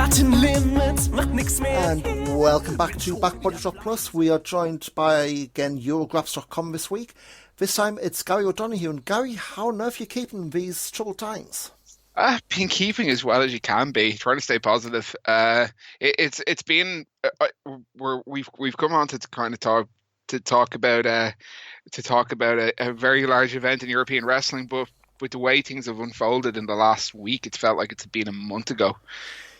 Cutting limits, macht nix mehr. And welcome back to BackBodyDrop Plus. We are joined by, again, Eurographs.com this week. This time it's Gary O'Donoghue. And Gary, how on earth are you keeping these troubled times? I've been keeping as well as you can be, trying to stay positive. It's been we've come on to kind of talk about a very large event in European wrestling, but with the way things have unfolded in the last week, it's felt like it's been a month ago.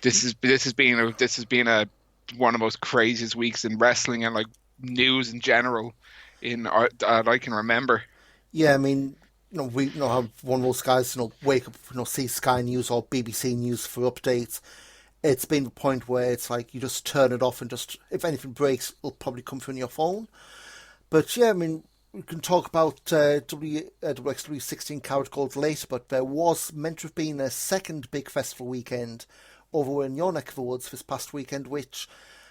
This has been one of the most craziest weeks in wrestling and like news in general that I can remember. Yeah, I mean, we have one of those guys, wake up, see Sky News or BBC News for updates. It's been the point where it's like you just turn it off and just, if anything breaks, it'll probably come through on your phone. But yeah, I mean, we can talk about WXW 16 Carat Gold later, but there was meant to have been a second big festival weekend over in your neck of the woods this past weekend, which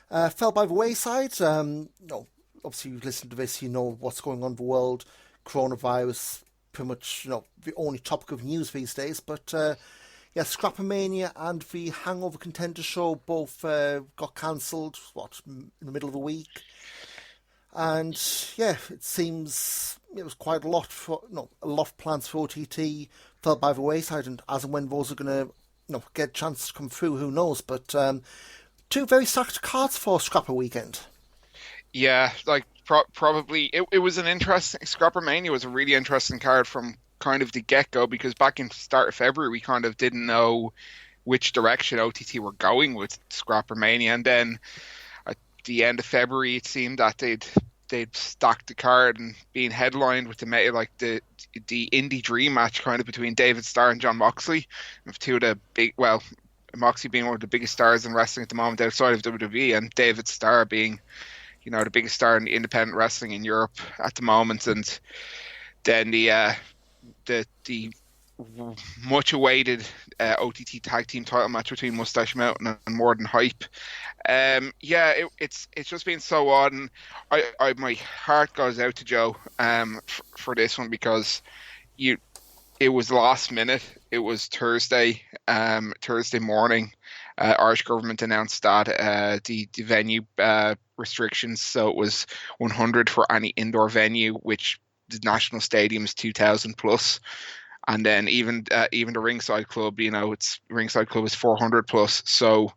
fell by the wayside. Obviously, you've listened to this, you know what's going on in the world. Coronavirus, pretty much, the only topic of news these days. But yeah, Scrappermania and the Hangover Contender Show both got cancelled, in the middle of the week. And yeah, it seems it was quite a lot of plans for OTT fell by the wayside, and as and when those are going to get a chance to come through, who knows? But two very stacked cards for Scrapper weekend. Yeah, like probably it was an interesting. Scrappermania was a really interesting card from kind of the get-go, because back in the start of February we kind of didn't know which direction OTT were going with Scrappermania, and then at the end of February it seemed that they'd stacked the card and being headlined with the Indie Dream match kind of between David Starr and Jon Moxley, two of the big, well, Moxley being one of the biggest stars in wrestling at the moment outside of WWE, and David Starr being the biggest star in independent wrestling in Europe at the moment. And then the much awaited OTT tag team title match between Mustache Mountain and More Than Hype. It's just been so odd, and I my heart goes out to Joe for this one, because it was last minute. It was Thursday morning. Irish government announced that the venue restrictions, so it was 100 for any indoor venue, which the national stadium is 2,000 plus, and then even the ringside club, its ringside club is 400 plus. So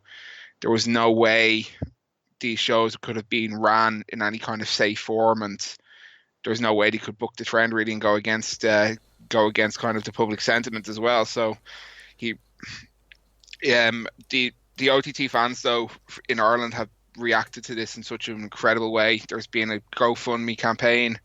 there was no way these shows could have been ran in any kind of safe form, and there was no way they could book the trend really and go against kind of the public sentiment as well. So the OTT fans though in Ireland have reacted to this in such an incredible way. There's been a GoFundMe campaign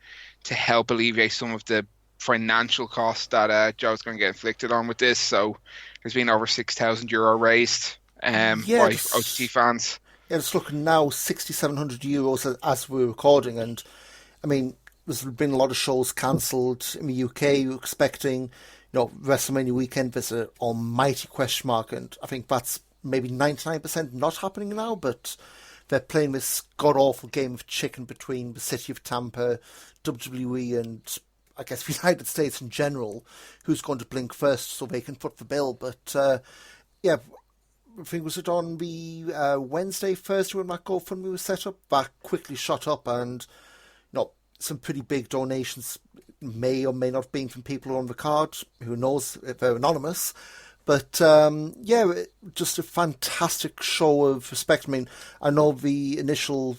to help alleviate some of the financial costs that Joe's going to get inflicted on with this. So there's been over €6,000 raised by OTT fans. Yeah, it's looking now €6,700 as we're recording, and I mean, there's been a lot of shows cancelled in the UK. You're expecting, WrestleMania weekend. There's an almighty question mark, and I think that's maybe 99% not happening now. But they're playing this god awful game of chicken between the city of Tampa, WWE, and I guess the United States in general. Who's going to blink first so they can foot the bill? But yeah. I think was it on the Wednesday, Thursday when that GoFundMe was set up, that quickly shot up, and some pretty big donations may or may not have been from people on the card. Who knows if they're anonymous? But just a fantastic show of respect. I mean, I know the initial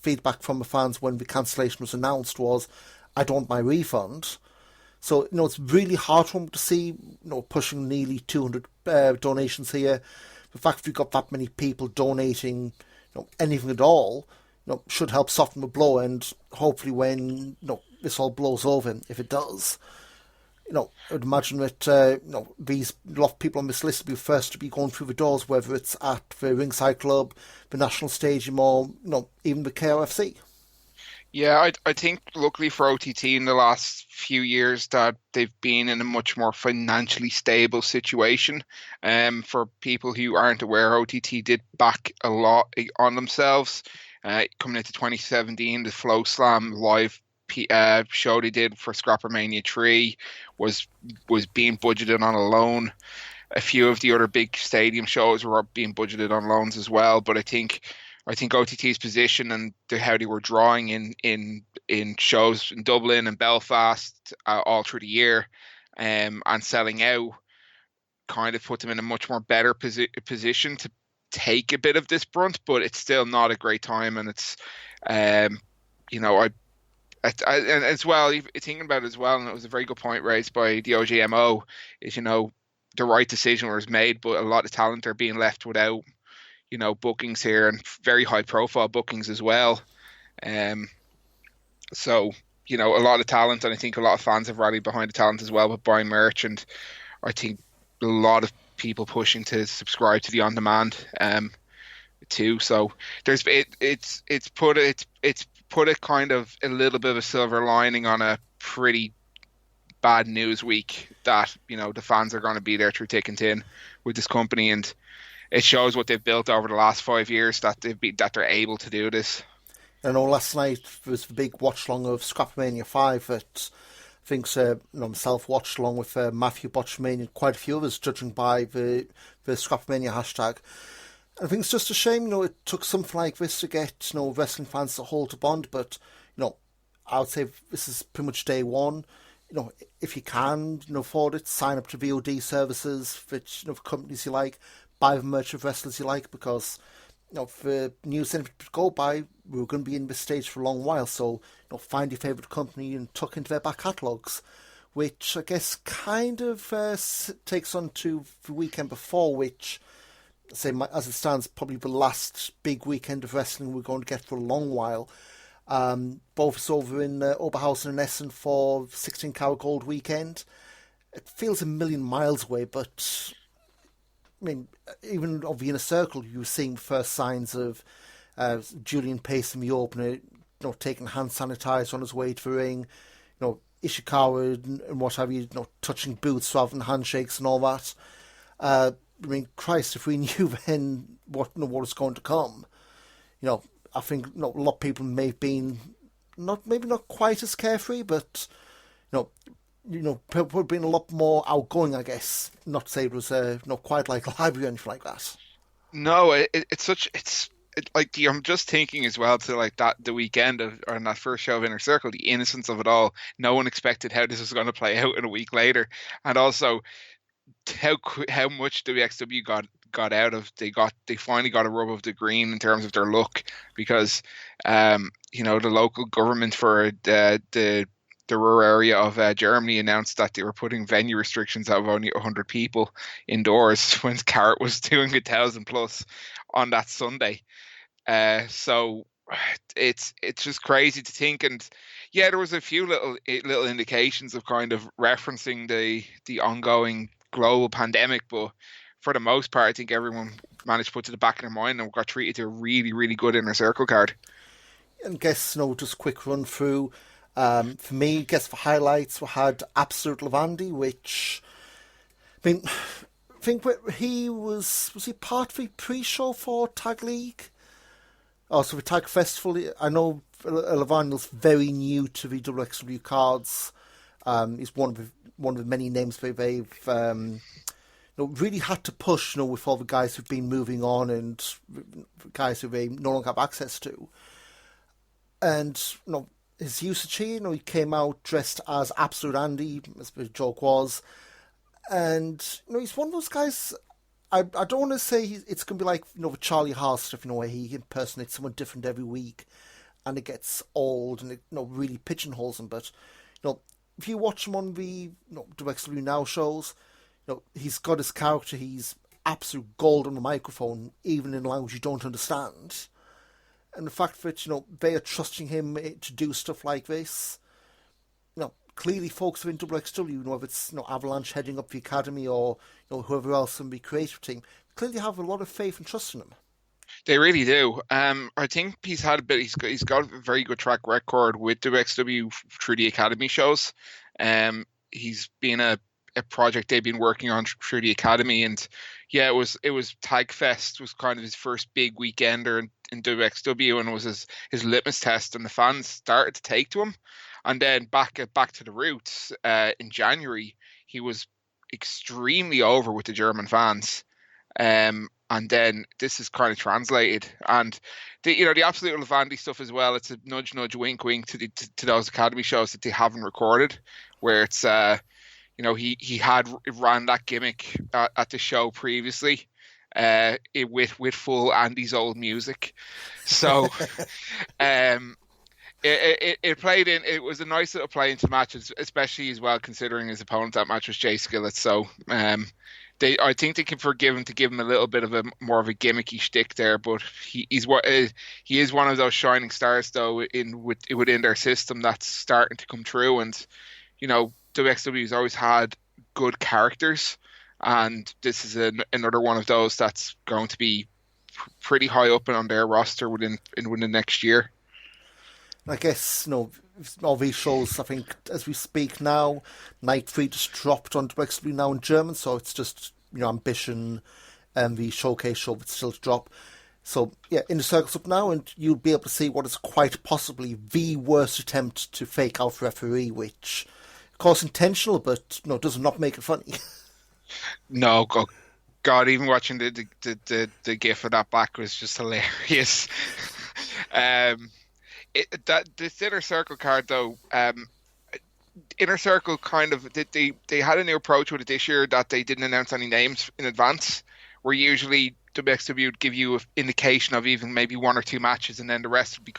feedback from the fans when the cancellation was announced was, "I don't want my refund." So, it's really hard for them to see, pushing nearly 200 donations here. The fact that we've got that many people donating, anything at all, should help soften the blow. And hopefully when, this all blows over, if it does, I would imagine that, these lot of people on this list will be first to be going through the doors, whether it's at the Ringside Club, the National Stadium, or, even the KOFC. Yeah, I think luckily for OTT in the last few years that they've been in a much more financially stable situation. For people who aren't aware, OTT did back a lot on themselves. Coming into 2017, the Flow Slam live show they did for Scrappermania 3 was being budgeted on a loan. a few of the other big stadium shows were being budgeted on loans as well. But I think OTT's position and how they were drawing in shows in Dublin and Belfast all through the year, and selling out, kind of put them in a much more better position to take a bit of this brunt. But it's still not a great time, and it's you know and as well, thinking about it as well, and it was a very good point raised by the OGMO, is the right decision was made, but a lot of talent are being left without bookings here, and very high profile bookings as well. So a lot of talent, and I think a lot of fans have rallied behind the talent as well with buying merch, and I think a lot of people pushing to subscribe to the on demand too. So there's it's put a kind of a little bit of a silver lining on a pretty bad news week, that the fans are going to be there through thick and thin with this company, and it shows what they've built over the last 5 years, that they're able to do this. I know last night was the big watch along of Scrapmania 5 that I think myself watched along with Matthew Botchmania and quite a few others, judging by the Scrapmania hashtag. And I think it's just a shame, it took something like this to get wrestling fans to hold a bond, but I would say this is pretty much day one. If you can afford it, sign up to VOD services, which for companies you like, buy the merch of wrestlers you like, because for news to go by, we're going to be in this stage for a long while. So find your favourite company and tuck into their back catalogues, which I guess kind of takes on to the weekend before, which, say, as it stands, probably the last big weekend of wrestling we're going to get for a long while. Both over in Oberhausen and Essen for 16 Carat Gold weekend. It feels a million miles away, but I mean, even of the Inner Circle, you were seeing first signs of Julian Pace in the opener, taking hand sanitizer on his way to the ring, Ishikawa and what have you, touching boots rather than handshakes and all that. I mean, Christ, if we knew then what was going to come, I think a lot of people may have been maybe not quite as carefree, but people have been a lot more outgoing, I guess. Not to say it was not quite like a library or anything like that. No, I'm just thinking as well to like that the weekend on that first show of Inner Circle, the innocence of it all. No one expected how this was going to play out in a week later, and also how much WXW got out of. They finally got a rub of the green in terms of their look, because the local government for the rural area of Germany announced that they were putting venue restrictions out of only 100 people indoors when Carat was doing 1,000 plus on that Sunday. So it's just crazy to think. And yeah, there was a few little indications of kind of referencing the ongoing global pandemic, but for the most part, I think everyone managed to put to the back of their mind and got treated to a really, really good Inner Circle card. And guess, just quick run through. For me, guess for highlights, we had Absolute Levandi, which, I mean, I think he was he part of the pre-show for Tag League? Also, the Tag Festival. I know Levandi's very new to the WXW cards. He's one of the many names they've really had to push, with all the guys who've been moving on and guys who they no longer have access to. And, his usage here, he came out dressed as Absolute Andy, as the joke was. And, he's one of those guys, I don't want to say it's going to be like, with Charlie Haas stuff, where he impersonates someone different every week and it gets old and it, really pigeonholes him. But, if you watch him on the WXW Now shows, he's got his character, he's absolute gold on the microphone, even in language you don't understand. And the fact that, they are trusting him to do stuff like this, clearly folks within WXW, whether it's, Avalanche heading up the academy or, whoever else in the creative team, clearly have a lot of faith and trust in him. They really do. I think he's got a very good track record with WXW through the academy shows. He's been a project they've been working on through the academy, and yeah, it was Tag Fest was kind of his first big weekender in WXW, and it was his litmus test, and the fans started to take to him. And then back to the roots in January, he was extremely over with the German fans. And then this is kind of translated, and the absolute Levanti stuff as well. It's a nudge, nudge, wink, wink to those Academy shows that they haven't recorded, where it's he had ran that gimmick at the show previously, with full Andy's old music. So, it played in. It was a nice little play into matches, especially as well considering his opponent that match was Jay Skillett. So, I think they can forgive him to give him a little bit of a more of a gimmicky shtick there, but he is one of those shining stars though within their system that's starting to come true. And WXW's always had good characters, and this is another one of those that's going to be pretty high up on their roster within next year. I guess, all these shows, I think, as we speak now, Night 3 just dropped on WXW now in German, so it's just, Ambition and the Showcase show that's still to drop. So, yeah, Inner Circle's up now, and you'll be able to see what is quite possibly the worst attempt to fake out referee, which, of course, intentional, but, does not make it funny. No, God, even watching the gif of that back was just hilarious. This Inner Circle card though, Inner Circle kind of they had a new approach with it this year that they didn't announce any names in advance, where usually WXW would give you an indication of even maybe one or two matches, and then the rest would be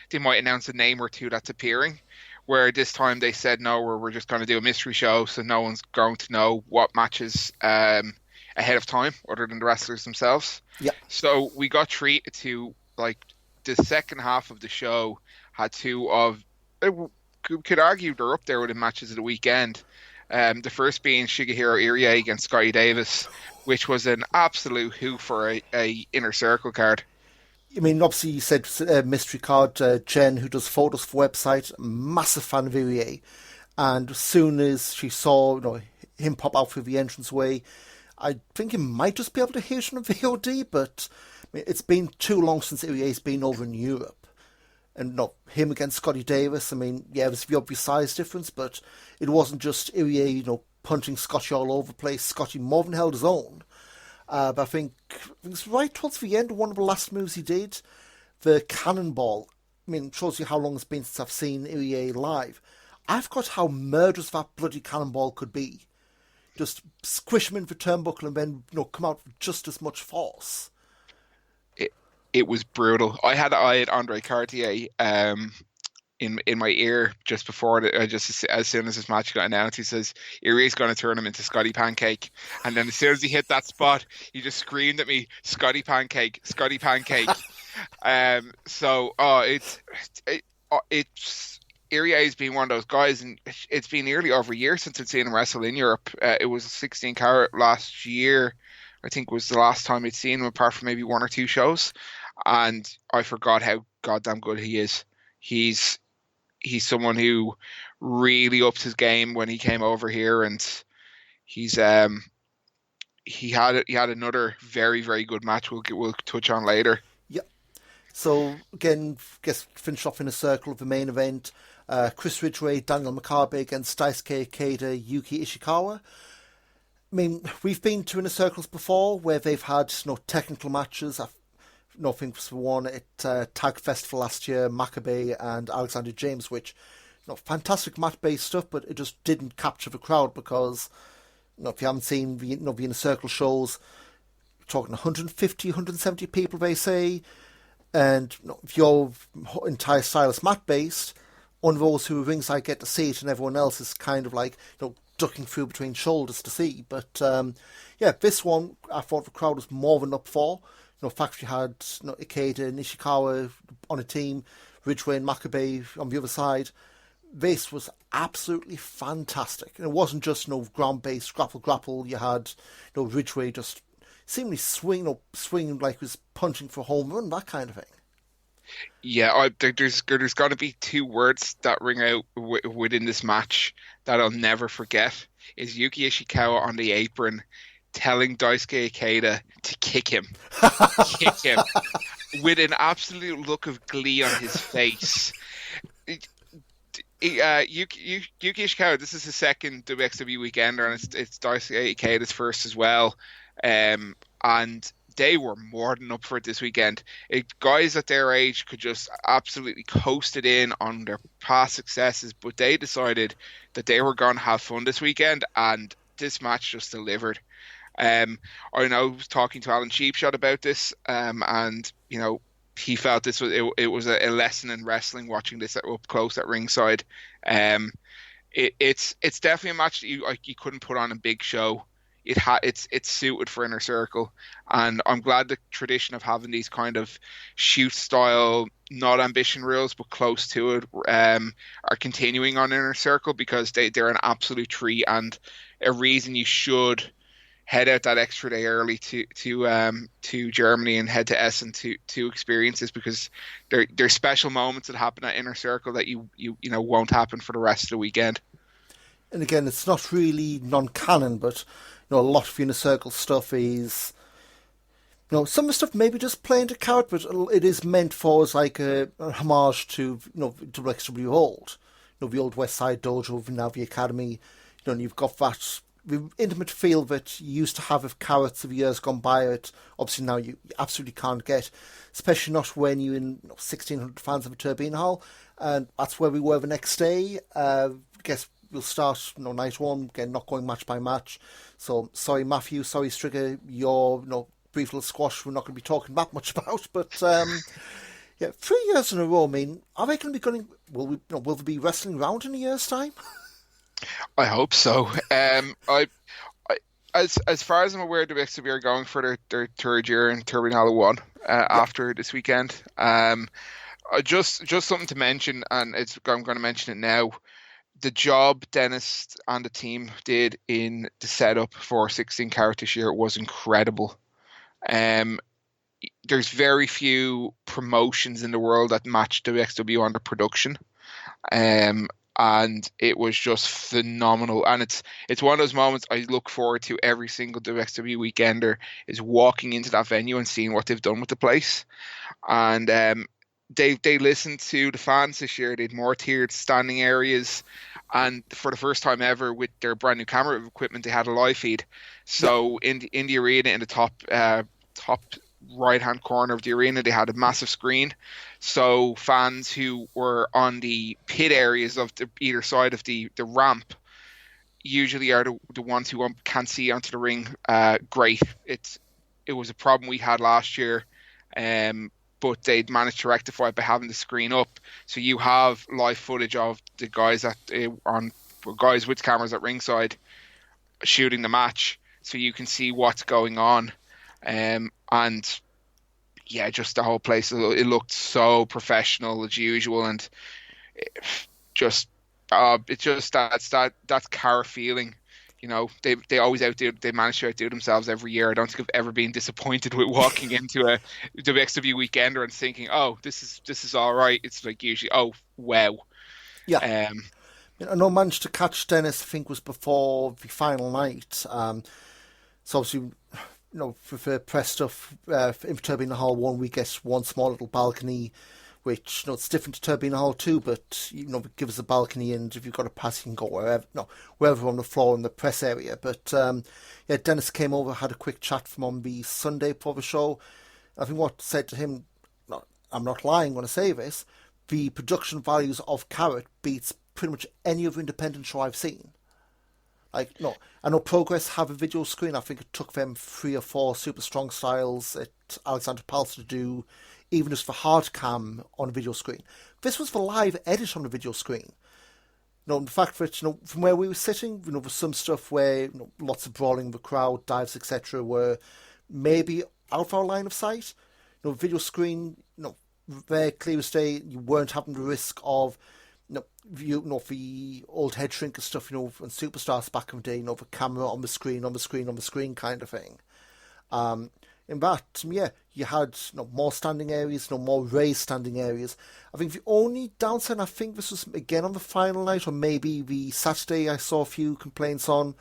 they might announce a name or two that's appearing. Where this time they said no, we're just going to do a mystery show, so no one's going to know what matches ahead of time other than the wrestlers themselves. Yeah. So we got treated to the second half of the show had two of, could argue they're up there with the matches of the weekend. The first being Shigehiro Irie against Scotty Davis, which was an absolute hoot for a Inner Circle card. I mean, obviously you said mystery card. Jen, who does photos for website, massive fan of Irie, and as soon as she saw him pop out through the entranceway, I think he might just be able to hear it on VOD, but it's been too long since Irie's been over in Europe. And him against Scotty Davis, it was the obvious size difference, but it wasn't just Irie, punching Scotty all over the place. Scotty more than held his own. But I think it's right towards the end, one of the last moves he did, the cannonball. Shows you how long it's been since I've seen Irie live. I forgot how murderous that bloody cannonball could be. Just squish him into the turnbuckle and then come out with just as much force. It was brutal. I had Andre Cartier in my ear just before as soon as this match got announced. He says Irie's going to turn him into Scotty Pancake, and then as soon as he hit that spot, he just screamed at me, "Scotty Pancake, Scotty Pancake." It's Irie has been one of those guys, and it's been nearly over a year since I'd seen him wrestle in Europe. It was 16 Carat last year, I think, was the last time I'd seen him, apart from maybe one or two shows. And I forgot how goddamn good he is. He's someone who really upped his game when he came over here, and he had another very, very good match we'll touch on later. Yeah. So again, finish off in a circle of the main event. Chris Ridgway, Daniel Makabe against Daisuke Ikeda, Yuki Ishikawa. We've been to Inner Circles before where they've had technical matches. I think was one at Tag Festival last year, Makabe and Alexander James, which fantastic match-based stuff, but it just didn't capture the crowd because if you haven't seen the Inner Circle shows, you're talking 150, 170 people, they say, and if your entire style is mat-based, one of those who are ringside get to see it and everyone else is kind of ducking through between shoulders to see. But this one I thought the crowd was more than up for. Factory had Ikeda and Ishikawa on a team, Ridgway and Makabe on the other side. This was absolutely fantastic. And it wasn't just ground-based grapple. You had Ridgway just seemingly swinging like he was punching for a home run, that kind of thing. Yeah, there's got to be two words that ring out within this match that I'll never forget. Is Yuki Ishikawa on the apron telling Daisuke Ikeda to kick him. Kick him. With an absolute look of glee on his face. Yuki Ishikawa, this is his second WXW weekender, and it's Daisuke Ikeda's first as well. And they were more than up for it this weekend. Guys at their age could just absolutely coast it in on their past successes, but they decided that they were going to have fun this weekend, and this match just delivered. I know I was talking to Alan Cheapshot about this, and he felt this was it was a lesson in wrestling watching this up close at ringside. It's definitely a match that you couldn't put on a big show. It's suited for Inner Circle, and I'm glad the tradition of having these kind of shoot style, not ambition reels but close to it, are continuing on Inner Circle, because they're an absolute treat and a reason you should head out that extra day early to Germany and head to Essen to experience this, because there's special moments that happen at Inner Circle that you won't happen for the rest of the weekend. And again, it's not really non-canon, but a lot of Inner Circle stuff is, some of the stuff maybe just playing to Carat, but it is meant for as like a homage to WXW old, the old West Side Dojo, now the Academy. You've got that intimate feel that you used to have with Carats of years gone by. It obviously now you absolutely can't get, especially not when you're in 1,600 fans of a Turbine Hall, and that's where we were the next day. Guess we'll start night one, again, not going match by match. So sorry Matthew, sorry Strigger, your brief little squash we're not going to be talking that much about, but yeah, 3 years in a row. I mean, are they going to be going? Will there be wrestling around in a year's time? I hope so. As far as I'm aware, WXW are going for their third year in Turbine Hall 1 after this weekend. Just something to mention, and I'm going to mention it now. The job Dennis and the team did in the setup for 16 Carat this year was incredible. There's very few promotions in the world that match WXW under production. And it was just phenomenal. And it's one of those moments I look forward to every single WXW weekender, is walking into that venue and seeing what they've done with the place. And they listened to the fans this year. They had more tiered standing areas, and for the first time ever with their brand new camera equipment, they had a live feed. So in the arena, in the top right hand corner of the arena, they had a massive screen, so fans who were on the pit areas of either side of the ramp usually are the ones who can't see onto the ring. Great. It was a problem we had last year, but they'd managed to rectify it by having the screen up, so you have live footage of the guys guys with cameras at ringside shooting the match, so you can see what's going on. And yeah, just the whole place, it looked so professional as usual, and that's Carat feeling. They always they manage to outdo themselves every year. I don't think I've ever been disappointed with walking into a WXW weekender and thinking, oh, this is all right. It's like usually, oh wow. Yeah. I know I managed to catch Dennis, I think was before the final night. So obviously, for press stuff, in Turbine Hall 1, we get one small little balcony, which, it's different to Turbine Hall 2, but, it gives a balcony, and if you've got a pass, you can go wherever on the floor in the press area. But, yeah, Dennis came over, had a quick chat from on the Sunday before the show. I think what said to him, I'm not lying when I say this, the production values of Carat beats pretty much any other independent show I've seen. I know Progress have a video screen. I think it took them 3 or 4 Super Strong Styles at Alexander Palace to do, even just for hard cam on a video screen. This was the live edit on the video screen. The fact that, from where we were sitting, there's some stuff where, lots of brawling in the crowd, dives, etc., were maybe out of our line of sight. Video screen, very clear as day, you weren't having the risk of, the old head shrinker stuff, and Superstars back in the day, the camera on the screen kind of thing. In that, yeah, you had more standing areas, more raised standing areas. I think the only downside, I think this was again on the final night, or maybe the Saturday, I saw a few complaints on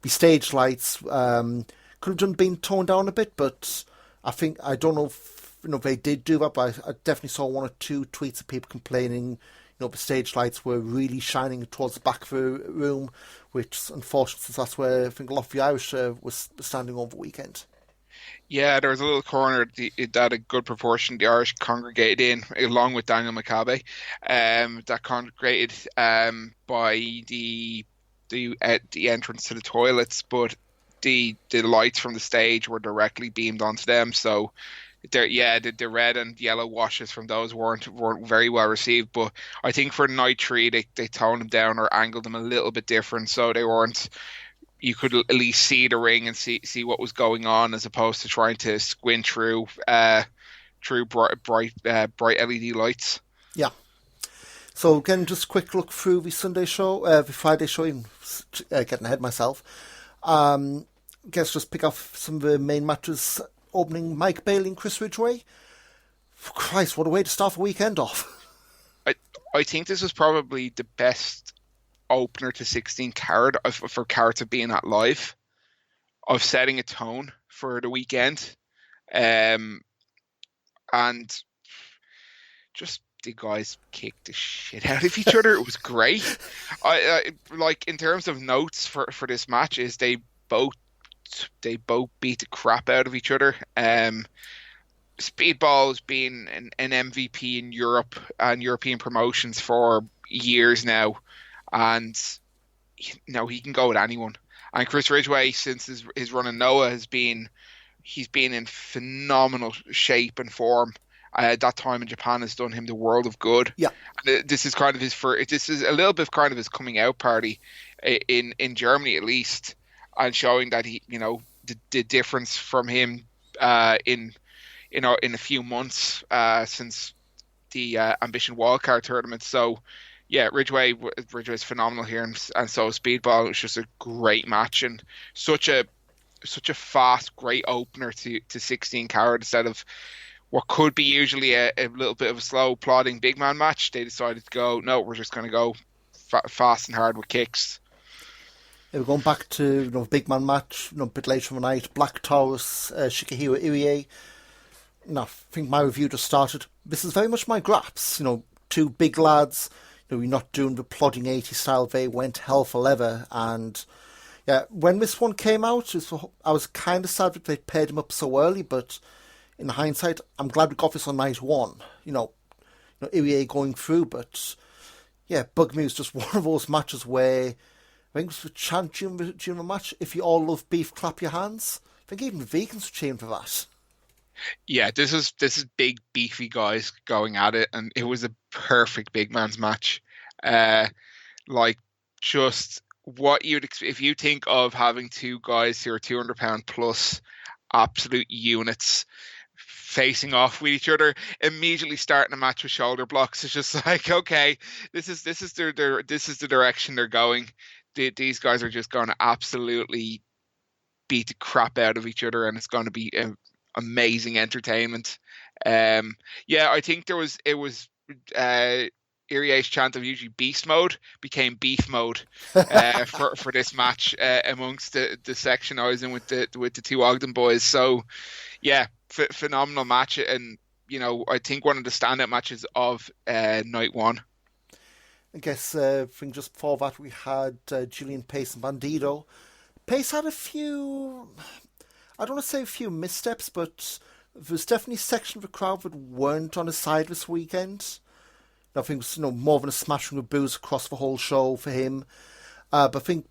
the stage lights. Could have been toned down a bit, but I don't know if they did do that, but I definitely saw 1 or 2 tweets of people complaining, the stage lights were really shining towards the back of the room, which unfortunately since that's where I think a lot of the Irish was standing over the weekend. Yeah, there was a little corner that a good proportion of the Irish congregated in, along with Daniel McCabe, that congregated by the entrance to the toilets, but the lights from the stage were directly beamed onto them, so the red and yellow washes from those weren't very well received. But I think for night three, they toned them down or angled them a little bit different, so they weren't. You could at least see the ring and see what was going on, as opposed to trying to squint through bright LED lights. Yeah. So again, just a quick look through the Sunday show, the Friday show. Even getting ahead of myself. Guess just pick off some of the main matches. Opening Mike Bailey and Chris Ridgway. For Christ, what a way to start the weekend off. I think this was probably the best opener to 16 Carat for Carat to being at live, of setting a tone for the weekend, and just the guys kicked the shit out of each other. It was great. I like, in terms of notes for this match, is they both beat the crap out of each other. Speedball's been an MVP in Europe and European promotions for years now, and he can go with anyone. And Chris Ridgway, since his run in Noah, he's been in phenomenal shape and form. That time in Japan has done him the world of good. Yeah, this is kind of his first. This is a little bit kind of his coming out party in Germany, at least, and showing that the difference from him in a few months since the Ambition Wildcard tournament. So yeah, Ridgway's phenomenal here, and so Speedball. It was just a great match, and such a fast, great opener to 16 Carat instead of what could be usually a little bit of a slow, plodding big man match. They decided to go, no, we're just going to go fast and hard with kicks. Yeah, we're going back to big man match, a bit later in the night. Black Taurus, Shikahiro Irie. I think my review just started. This is very much my graps. Two big lads. You're not doing the plodding 80s style. They went hell for leather. And yeah, when this one came out, I was kind of sad that they paired him up so early. But in hindsight, I'm glad we got this on night one. Irie going through. But yeah, Bug Me was just one of those matches where I think it was the chant during the match. If you all love beef, clap your hands. I think even the vegans were cheering for that. Yeah, this is big beefy guys going at it, and it was a perfect big man's match. Like, just what you'd if you think of having two guys who are 200-pound plus, absolute units, facing off with each other, immediately starting a match with shoulder blocks. It's just like, okay, this is the direction they're going. These guys are just going to absolutely beat the crap out of each other, and it's going to be amazing entertainment. I think Irie's chant of usually beast mode became beef mode for this match amongst the section I was in with the two Ogden boys. So yeah, phenomenal match, and I think one of the standout matches of night one. I guess I think just before that we had Julian Pace and Bandido. Pace had a few, I don't want to say a few missteps, but there's definitely a section of the crowd that weren't on his side this weekend. I think it was more than a smashing of boos across the whole show for him. But I think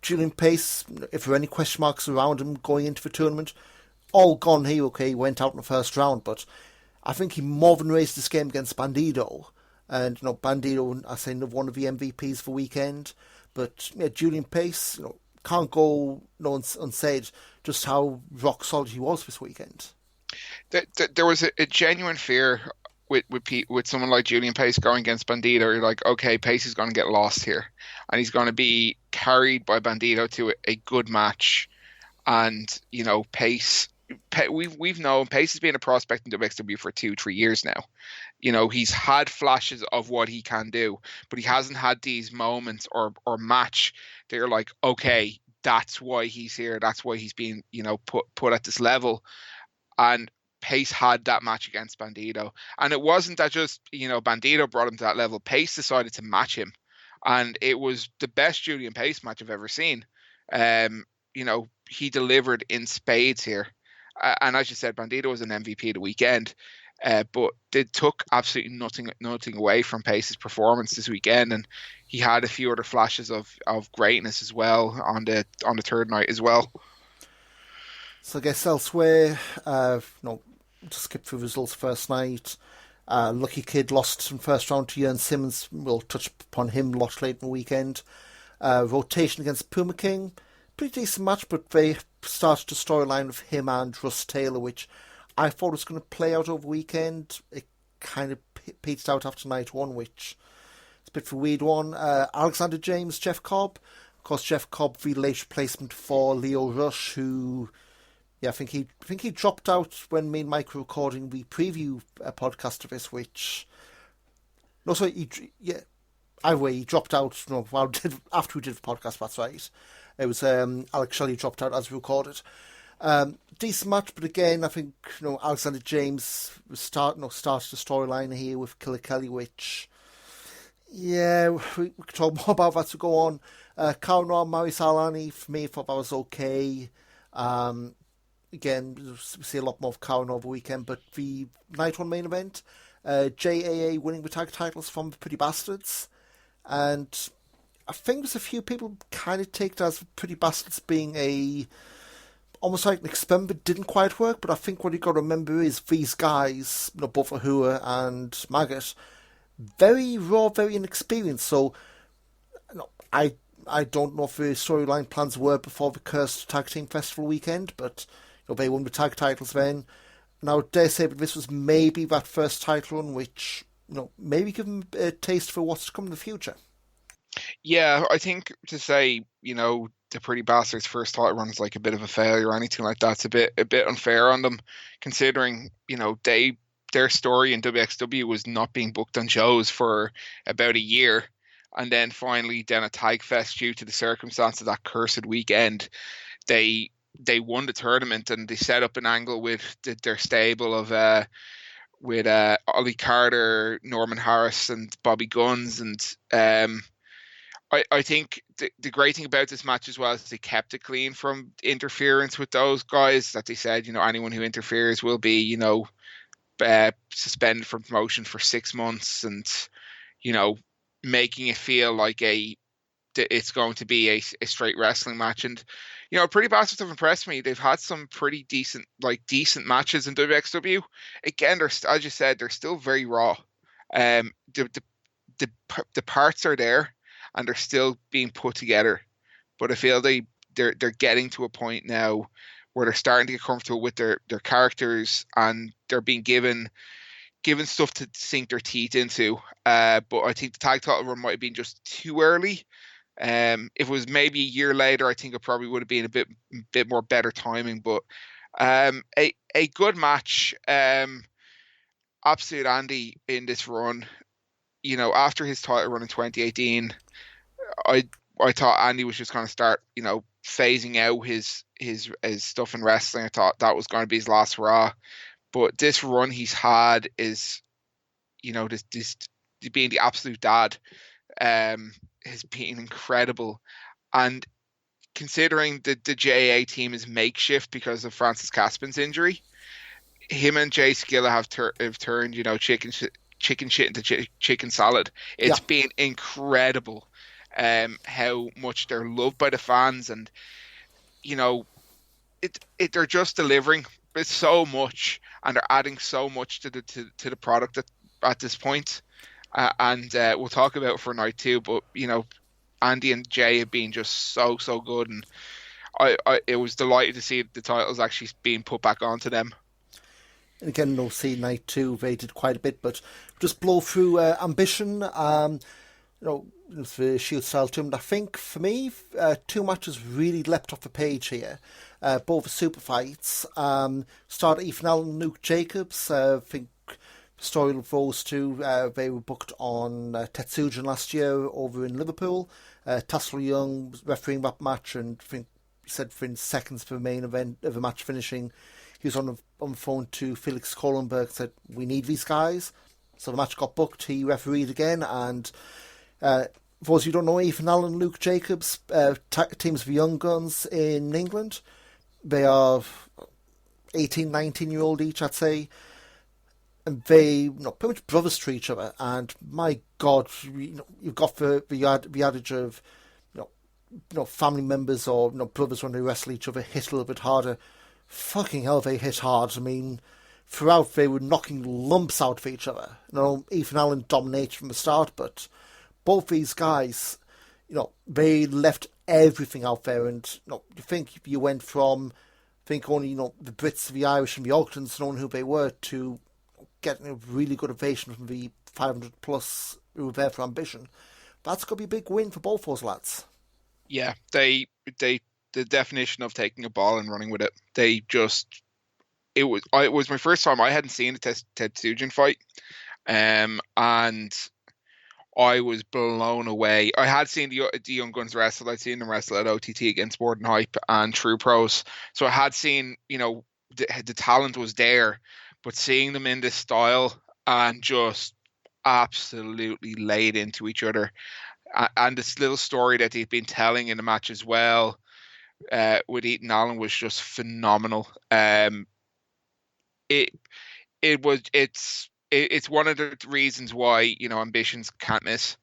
Julian Pace, if there were any question marks around him going into the tournament, all gone here. Okay, he went out in the first round, but I think he more than raised this game against Bandido. And Bandido, I say, one of the MVPs for the weekend. But yeah, Julian Pace, can't go unsaid just how rock solid he was this weekend. There was a genuine fear with someone like Julian Pace going against Bandido. You're like, okay, Pace is going to get lost here, and he's going to be carried by Bandido to a good match. And Pace, we've known Pace has been a prospect in WXW for 2-3 years now. He's had flashes of what he can do, but he hasn't had these moments or match that you're like, okay, that's why he's here. That's why he's being, put at this level. And Pace had that match against Bandito. And it wasn't that just, Bandito brought him to that level. Pace decided to match him. And it was the best Julian Pace match I've ever seen. He delivered in spades here. And as you said, Bandito was an MVP of the weekend. But they took absolutely nothing away from Pace's performance this weekend. And he had a few other flashes of greatness as well on the third night as well. So I guess elsewhere, just skip through results first night. Lucky Kid lost in first round to Jørn Simmons. We'll touch upon him a lot later in the weekend. Rotation against Puma King. Pretty decent match, but they started a storyline with him and Russ Taylor, which I thought was going to play out over the weekend. It kind of petered out after night one, which is a bit of a weird one. Alexander James, Jeff Cobb. Of course, Jeff Cobb, the late replacement for Leo Rush, who... Yeah, I think he dropped out when me and Mike were recording the preview podcast of this, which... No, sorry, either way, he dropped out after we did the podcast, that's right. It was Alex Shelley dropped out as we recorded. Decent match, but again, I think Alexander James started the storyline here with Killer Kelly, which... Yeah, we could talk more about that to go on. Kara Maris Alani, for me, I thought that was okay. Again, we'll see a lot more of Karen over the weekend, but the night one main event, JAA winning the tag titles from the Pretty Bastards, and I think there's a few people kind of take it as the Pretty Bastards being almost like an experiment that didn't quite work, but I think what you got to remember is these guys, both Ahura and Maggot, very raw, very inexperienced, so I don't know if the storyline plans were before the Cursed Tag Team Festival weekend, but they won the tag titles then. Now, I dare say that this was maybe that first title run, which, maybe give them a taste for what's to come in the future. Yeah, I think to say, the Pretty Bastards' first title run is like a bit of a failure or anything like that's a bit unfair on them, considering, their story in WXW was not being booked on shows for about a year. And then finally, down at Tag Fest, due to the circumstance of that cursed weekend, they won the tournament and they set up an angle with their stable of with Ollie Carter, Norman Harris, and Bobby Guns. And I think the great thing about this match as well is they kept it clean from interference with those guys. That they said, anyone who interferes will be, suspended from promotion for 6 months, and making it feel like it's going to be a straight wrestling match. And Pretty Bastards have impressed me. They've had some pretty decent matches in WXW. Again, as you said, they're still very raw. The parts are there and they're still being put together, but I feel they're getting to a point now where they're starting to get comfortable with their characters, and they're being given stuff to sink their teeth into. But I think the tag title run might have been just too early. If it was maybe a year later, I think it probably would have been a bit more better timing. But a good match. Absolute Andy in this run. After his title run in 2018, I thought Andy was just going to start, phasing out his stuff in wrestling. I thought that was going to be his last hurrah. But this run he's had is, this being the absolute dad, has been incredible. And considering the JA team is makeshift because of Francis Caspin's injury, him and Jay Skilla have turned, chicken shit into chicken salad. It's been incredible how much they're loved by the fans, and they're just delivering so much, and they're adding so much to the product at this point. And we'll talk about it for night two, but Andy and Jay have been just so good, and it was delighted to see the titles actually being put back onto them. And again, we'll see night two, they did quite a bit, but just blow through Ambition, the Shield style tournament. I think for me, two matches really leapt off the page here. Both the super fights. Started Ethan Allen and Luke Jacobs. I think the story of those two, they were booked on Tetsujin last year over in Liverpool. Tassel Young was refereeing that match, and I think he said within seconds of the main event of the match finishing, he he was on the phone to Felix Kohlenberg, said, we need these guys. So the match got booked. He refereed again, and for those who don't know, Ethan Allen and Luke Jacobs, teams of young guns in England. They are 18, 19-year-old each, I'd say. And they, pretty much brothers to each other. And my God, you've got the adage of, family members or brothers when they wrestle each other hit a little bit harder. Fucking hell, they hit hard. I mean, throughout they were knocking lumps out of each other. Ethan Allen dominated from the start, but both these guys, they left everything out there. And you think you went from only the Brits, the Irish, and the Ogdens, knowing who they were, to getting a really good ovation from the 500 plus who were there for ambition. That's going to be a big win for both those lads. Yeah, the definition of taking a ball and running with it. It was my first time. I hadn't seen a Ted Nugent fight, and I was blown away. I had seen the Young Guns wrestle. I'd seen them wrestle at OTT against More Than Hype and True Pros. So I had seen, the talent was there, but seeing them in this style and just absolutely laid into each other. And this little story that they've been telling in the match as well, with Ethan Allen, was just phenomenal. It's one of the reasons why ambitions can't miss.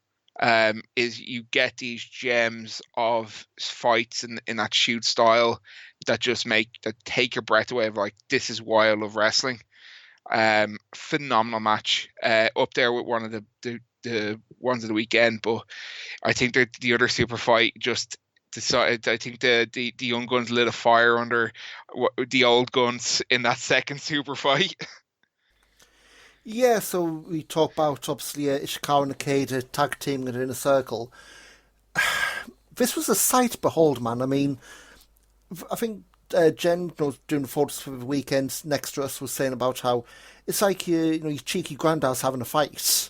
Is you get these gems of fights in that shoot style that just take your breath away. Of like, this is why I love wrestling. Phenomenal match, up there with one of the ones of the weekend. But I think that the other super fight just decided. I think the Young Guns lit a fire under the old guns in that second super fight. Yeah, so we talk about, obviously, Ishikawa and Nakeda tag teaming in a circle. This was a sight to behold, man. I mean, I think Jen, doing the photos for the weekend next to us, was saying about how it's like your cheeky granddads having a fight.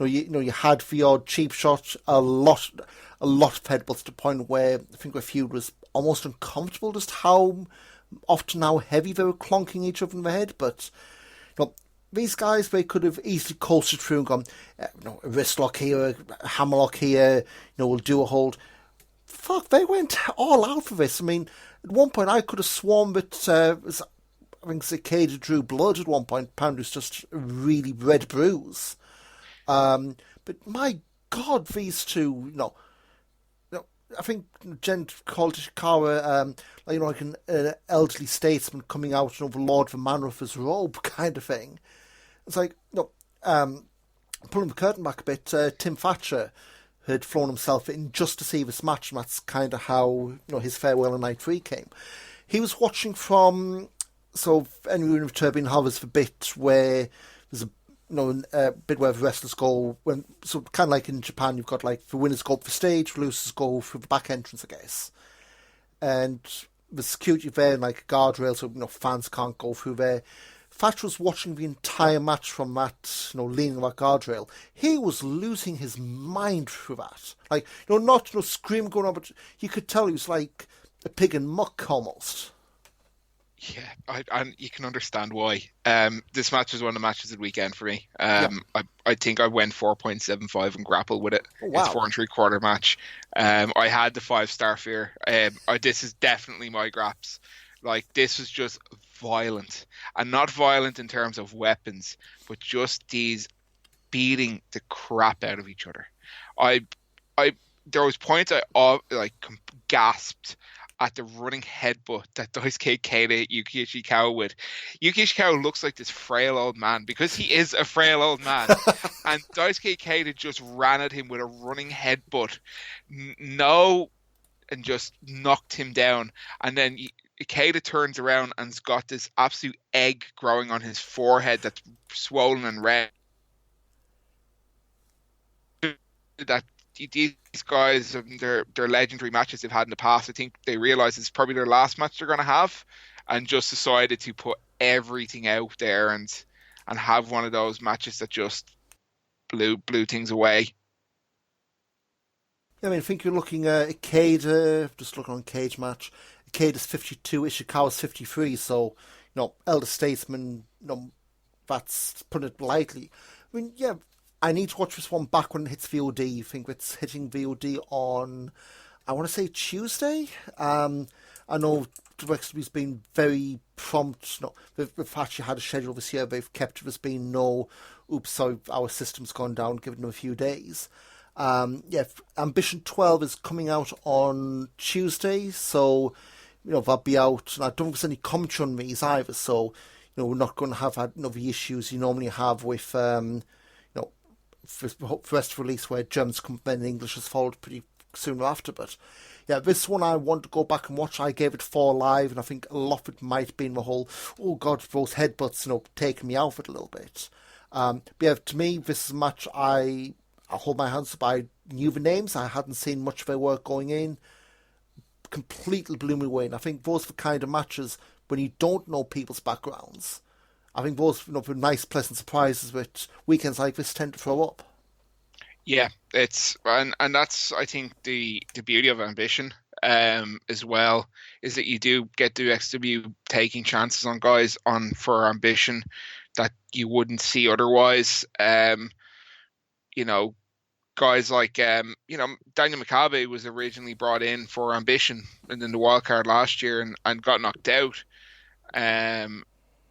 You had the odd cheap shot, a lot of headbutts to the point where I think the feud was almost uncomfortable, just how often, how heavy they were clonking each other in the head. But these guys, they could have easily coasted through and gone, a wrist lock here, a hammer lock here, we'll do a hold. Fuck, they went all out for this. I mean, at one point I could have sworn that I think Cicada drew blood at one point. Pound was just a really red bruise. But my God, these two, I think Jen called Ishikawa like an elderly statesman coming out and overlord the manner of his robe kind of thing. It's like, pulling the curtain back a bit, Tim Thatcher had flown himself in just to see this match, and that's kind of how his farewell on night 3 came. He was watching from, so anyone of Turbine hovers the bit where there's a bit where the wrestlers go, so kind of like in Japan, you've got like the winners go up the stage, the losers go through the back entrance, I guess. And the security there, like guardrails, so fans can't go through there. Thatcher was watching the entire match from that, leaning on that guardrail. He was losing his mind through that. Like, not screaming going on, but you could tell he was like a pig in muck almost. Yeah, and you can understand why. This match was one of the matches of the weekend for me. Yeah. I think I went 4.75 and grappled with it. Oh, wow. It's 4 3/4 match. I had the 5-star fear. This is definitely my graps. Like, this was just violent, and not violent in terms of weapons, but just these beating the crap out of each other. There was points I gasped at the running headbutt that Daisuke Keita hit Yuki Ishikawa with. Yuki Ishikawa looks like this frail old man, because he is a frail old man. And Daisuke Keita just ran at him with a running headbutt. And just knocked him down. And then Keita turns around and's got this absolute egg growing on his forehead that's swollen and red. That these guys, their legendary matches they've had in the past, I think they realize it's probably their last match they're going to have, and just decided to put everything out there and have one of those matches that just blew things away. I mean, I think you're looking at Ikeda, just looking on Cage Match. Ikeda's 52, Ishikawa's 53, so elder statesman, that's putting it lightly. I mean, yeah, I need to watch this one back when it hits VOD. I think it's hitting VOD on, I want to say Tuesday. I know DirecTV's been very prompt. They've actually had a schedule this year. They've kept there's been no, oops, sorry, our system's gone down, giving them a few days. Ambition 12 is coming out on Tuesday, so that'll be out. And I don't think there's any commentary on these either, so we're not going to have the issues you normally have with first release where Germans come in, English is followed pretty soon after. But yeah, this one I want to go back and watch. I gave it 4 live, and I think a lot of it might have been the whole, oh God, those headbutts, taking me out of it a little bit. But yeah, to me, this is a match I hold my hands up. I knew the names. I hadn't seen much of their work going in. Completely blew me away. And I think those are the kind of matches when you don't know people's backgrounds. I think those were nice, pleasant surprises which weekends like this tend to throw up. Yeah, it's and that's I think the beauty of Ambition as well, is that you do get the XW taking chances on guys for Ambition that you wouldn't see otherwise. Guys like Daniel McCabe was originally brought in for Ambition and then the wild card last year and got knocked out in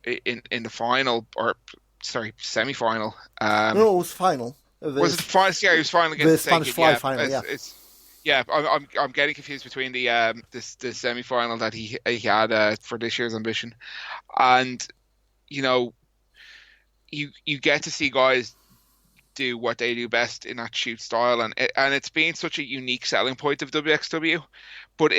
the final, or sorry, semi-final. No, it was final. Was it the final? Yeah, he was final against the Spanish Fly final. Yeah, I'm getting confused between the semi-final that he had for this year's Ambition, and you get to see guys do what they do best in that shoot style, and it's been such a unique selling point of WXW, but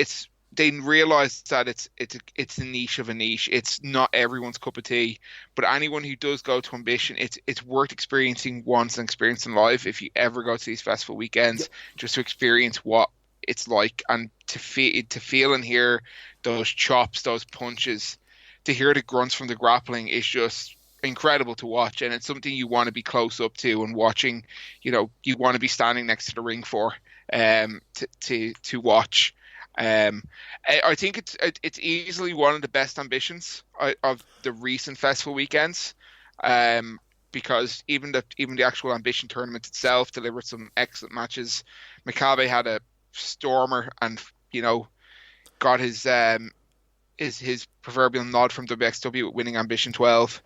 they realize that it's a niche of a niche. It's not everyone's cup of tea, but anyone who does go to Ambition, it's worth experiencing once and experiencing live if you ever go to these festival weekends, just to experience what it's like and to feel and hear those chops, those punches, to hear the grunts from the grappling is just incredible to watch, and it's something you want to be close up to and watching. You want to be standing next to the ring for to watch. I think it's easily one of the best Ambitions of the recent festival weekends, because even the actual Ambition tournament itself delivered some excellent matches. McCabe had a stormer, and got his proverbial nod from WXW with winning Ambition 12.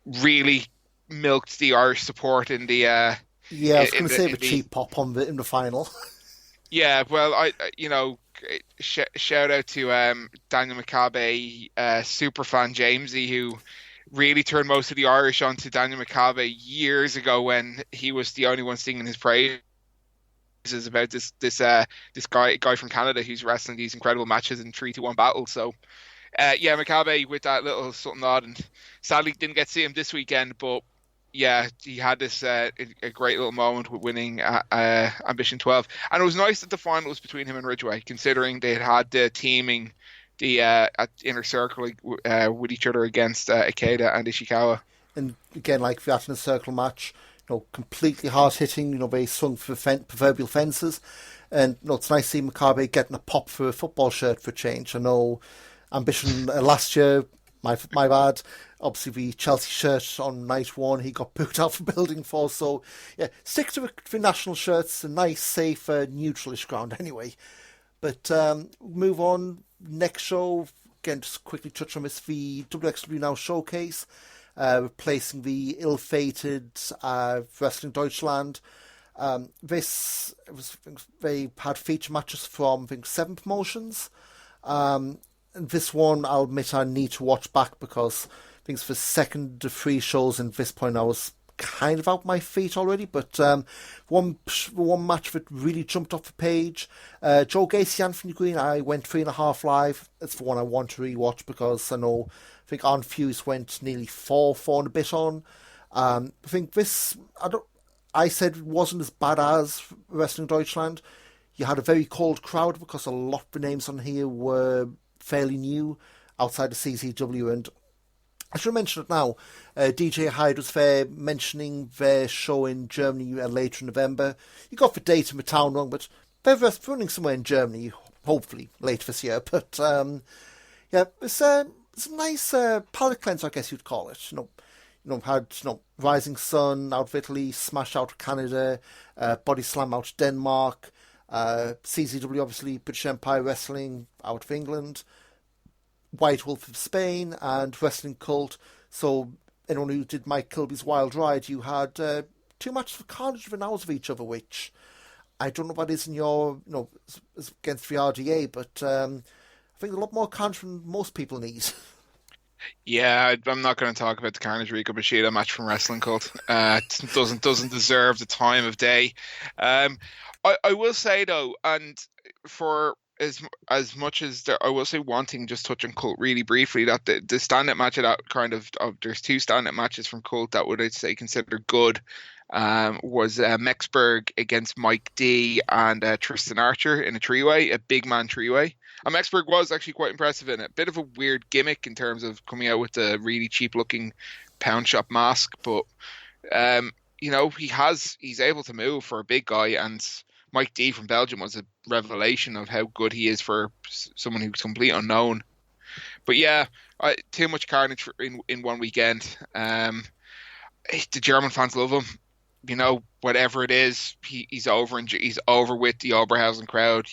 Really milked the Irish support in the. I was going to say the cheap pop in the final. Yeah, well, shout out to Daniel McCabe, superfan Jamesy, who really turned most of the Irish onto Daniel McCabe years ago when he was the only one singing his praises about this guy from Canada who's wrestling these incredible matches in 3-1 battles. So, McCabe with that little something odd, and sadly didn't get to see him this weekend, but. Yeah, he had this a great little moment with winning Ambition 12. And it was nice that the final was between him and Ridgeway, considering they had the teaming at Inner Circle with each other against Ikeda and Ishikawa. And again, like that Inner Circle match, completely hard-hitting, they swung for proverbial fences. And it's nice to see McCabe getting a pop for a football shirt for a change. I know Ambition last year, my bad. Obviously, the Chelsea shirt on night one, he got booked out for building for. So, yeah, stick to the national shirts, a nice, safe, neutralish ground anyway. But move on. Next show, again, just quickly touch on this, the WXW Now Showcase, replacing the ill-fated Wrestling Deutschland. They had feature matches from, I think, 7 promotions. This one, I'll admit I need to watch back because I think it's the second of 3 shows, and at this point I was kind of out my feet already. But one match that really jumped off the page, Joe Gacy, Anthony Green, I went 3.5 live. It's the one I want to rewatch because I think Arn Fuse went nearly 4 and a bit on. I think this, I said it wasn't as bad as Wrestling Deutschland. You had a very cold crowd because a lot of the names on here were fairly new outside of CZW, and I should mention it now. DJ Hyde was there mentioning their show in Germany later in November. You got the date and the town wrong, but they're running somewhere in Germany, hopefully later this year. But it's it's a nice palate cleanser, I guess you'd call it. Had Rising Sun out of Italy, Smash out of Canada, Body Slam out of Denmark, CZW obviously, British Empire Wrestling out of England, White Wolf of Spain, and Wrestling Kult. So anyone who did Mike Kilby's Wild Ride, you had 2 matches for Carnage within hours of each other, which I don't know what is in your, against the RDA, but I think a lot more Carnage than most people need. Yeah, I'm not going to talk about the Carnage Rico Machida match from Wrestling Cult. It doesn't deserve the time of day. I will say though, and for as much as I will say one thing, just touch on Cult really briefly, that the stand-up match of that there's 2 stand-up matches from Cult that would I'd say consider good. Was Mexberg against Mike D and Tristan Archer in a 3-way, a big man 3-way. And Mexberg was actually quite impressive in it. Bit of a weird gimmick in terms of coming out with the really cheap looking pound shop mask, but he's able to move for a big guy, and Mike D from Belgium was a revelation of how good he is for someone who's complete unknown. But yeah, too much carnage in one weekend. The German fans love him. Whatever it is, he's over with the Oberhausen crowd.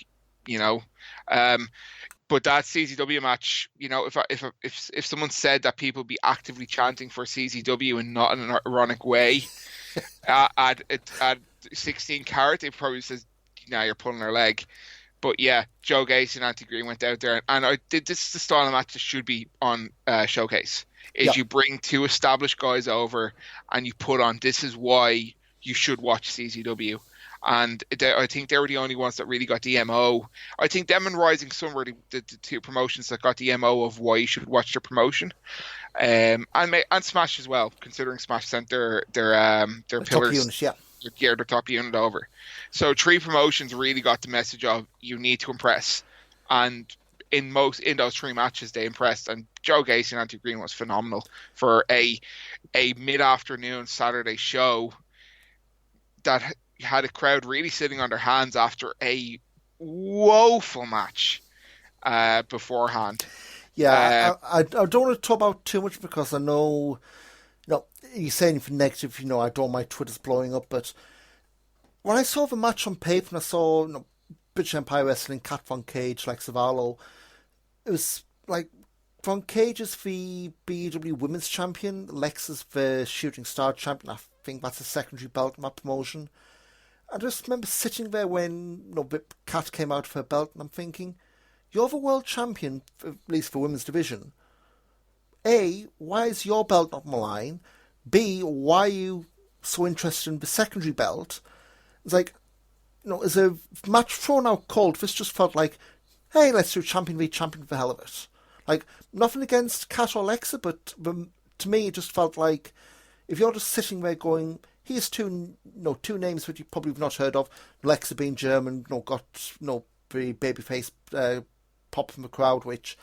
But that CZW match, if someone said that people be actively chanting for CZW and not in an ironic way, at 16 Carat, they probably says, you're pulling our leg. But yeah, Joe Gacy and Andy Green went out there, and this is the style of match that should be on Showcase. You bring 2 established guys over and you put on, this is why you should watch CZW. And I think they were the only ones that really got the MO. I think them and Rising Sun were the 2 promotions that got the MO of why you should watch their promotion. And Smash as well, considering Smash sent their pillars, top units, their top unit over. So 3 promotions really got the message of you need to impress. And in those 3 matches they impressed, and Joe Gacy and Andy Green was phenomenal for a mid-afternoon Saturday show that had a crowd really sitting on their hands after a woeful match beforehand. Yeah, I don't want to talk about too much because I know, you're saying for negative, I don't mind Twitter's blowing up, but when I saw the match on paper and I saw British Empire Wrestling, Kat Von Cage, like Zavallo, it was like Von Cage is the BEW Women's Champion, Lex is the Shooting Star Champion. I think that's a secondary belt in that promotion. I just remember sitting there when Kat came out of her belt, and I'm thinking, you're the world champion, at least for women's division. A, why is your belt not on the line? B, why are you so interested in the secondary belt? It's like, as a match thrown out cold, this just felt like, hey, let's do champion v champion for the hell of it. Like, nothing against Kat or Lexa, but to me it just felt like, if you're just sitting there going, here's 2 names that you probably have not heard of, Lexa being German, got the babyface pop from the crowd, which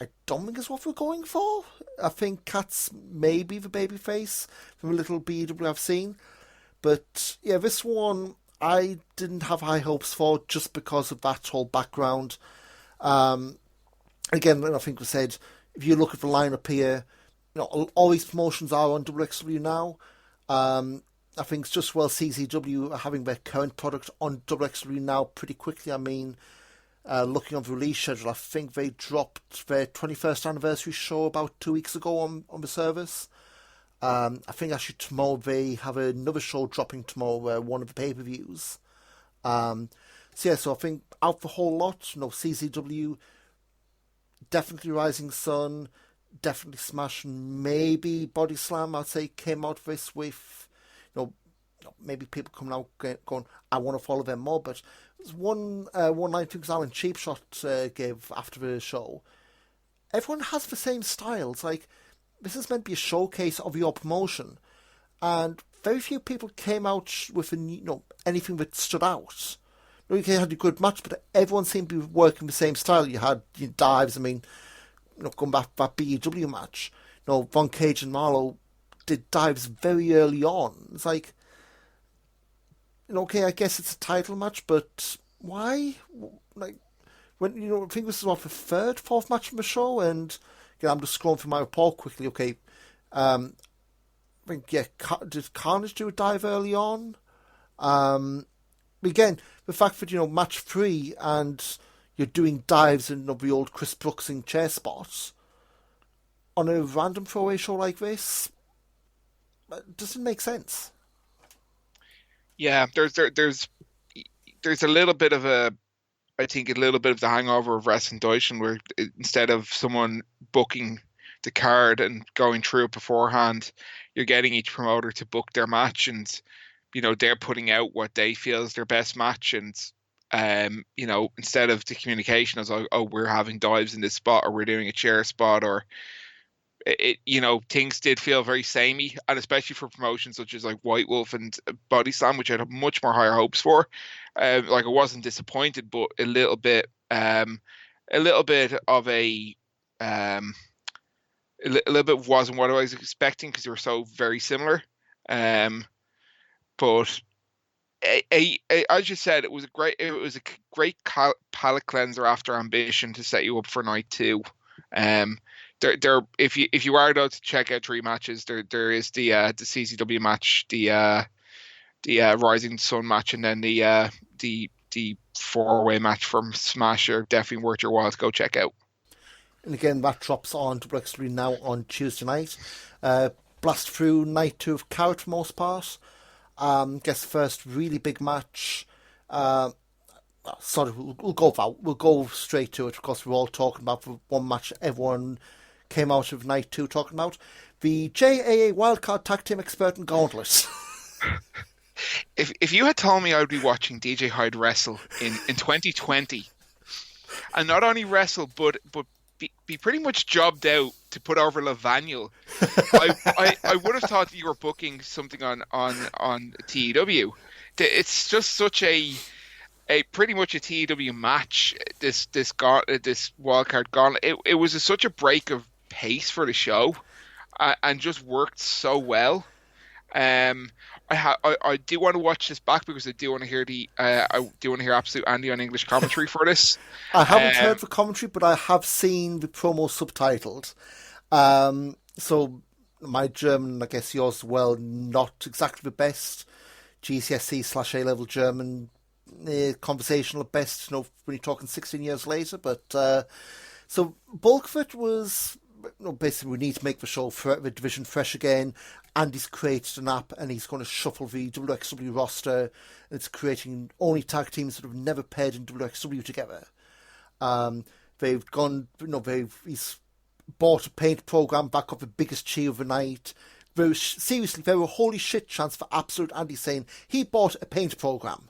I don't think is what we're going for. I think Kat's maybe the babyface from a little BW I've seen. But yeah, this one I didn't have high hopes for just because of that whole background. Again, I think we said, if you look at the lineup here, all these promotions are on WXW now. I think it's just CZW are having their current product on WXW now pretty quickly. I mean, looking on the release schedule, I think they dropped their 21st anniversary show about 2 weeks ago on the service. I think actually tomorrow they have another show dropping tomorrow, one of the pay-per-views. So I think out the whole lot, CZW, definitely Rising Sun, definitely Smash, and maybe Body Slam, I'd say, came out of this with, maybe people coming out going, I want to follow them more. But there's one line I think Alan Cheapshot gave after the show. Everyone has the same styles. Like, this is meant to be a showcase of your promotion, and very few people came out with anything that stood out. You had a good match, but everyone seemed to be working the same style. You had dives. I mean, going back to that BEW match, Von Cage and Marlowe did dives very early on. It's like, okay, I guess it's a title match, but why? Like, when I think this is the 3rd, 4th match from the show, and again, I'm just scrolling through my report quickly. Okay, I think, yeah, did Carnage do a dive early on? Again, the fact that, match 3 and you're doing dives in the old Chris Brooksing chair spots on a random throwaway show like this, it doesn't make sense. Yeah, there's a little bit of I think a little bit of the hangover of Wrestling Deutschland, where instead of someone booking the card and going through it beforehand, you're getting each promoter to book their match, and they're putting out what they feel is their best match, and instead of the communication as, oh, we're having dives in this spot, or we're doing a chair spot, or things did feel very samey, and especially for promotions such as like White Wolf and Body Slam, which I had much more higher hopes for. Like, I wasn't disappointed, but a little bit of a little bit wasn't what I was expecting, because they were so very similar. But as you said, it was a great palate cleanser after Ambition to set you up for night 2. If you are though to check out 3 matches, there is the CCW match, the Rising Sun match, and then the 4-way match from Smash are definitely worth your while to go check out. And again, that drops on to Wrestling now on Tuesday night. Blast through night 2 of Carat for most part. Guess first really big match. Sorry, we'll go straight to it, because we're all talking about the one match everyone came out of night 2 talking about. The JAA Wildcard Tag Team Expert and Gauntlet. If you had told me I would be watching DJ Hyde wrestle in 2020, and not only wrestle, but be pretty much jobbed out to put over Lavanuel, I would have thought that you were booking something on TEW. It's just such a pretty much a TEW match. This wildcard gauntlet. It was such a break of pace for the show, and just worked so well. I do want to watch this back, because I do want to hear Absolute Andy on English commentary for this. I haven't heard the commentary, but I have seen the promo subtitled. So my German, I guess yours as well, not exactly the best. GCSE / A-level German, conversational at best, when you're talking 16 years later. But so bulk of it was, basically, we need to make the show, the division fresh again. Andy's created an app, and he's going to shuffle the WXW roster, and it's creating only tag teams that have never paired in WXW together. They've gone, he's bought a paint program back up, the biggest cheer of the night. Seriously, there were a holy shit chance for Absolute Andy saying he bought a paint program.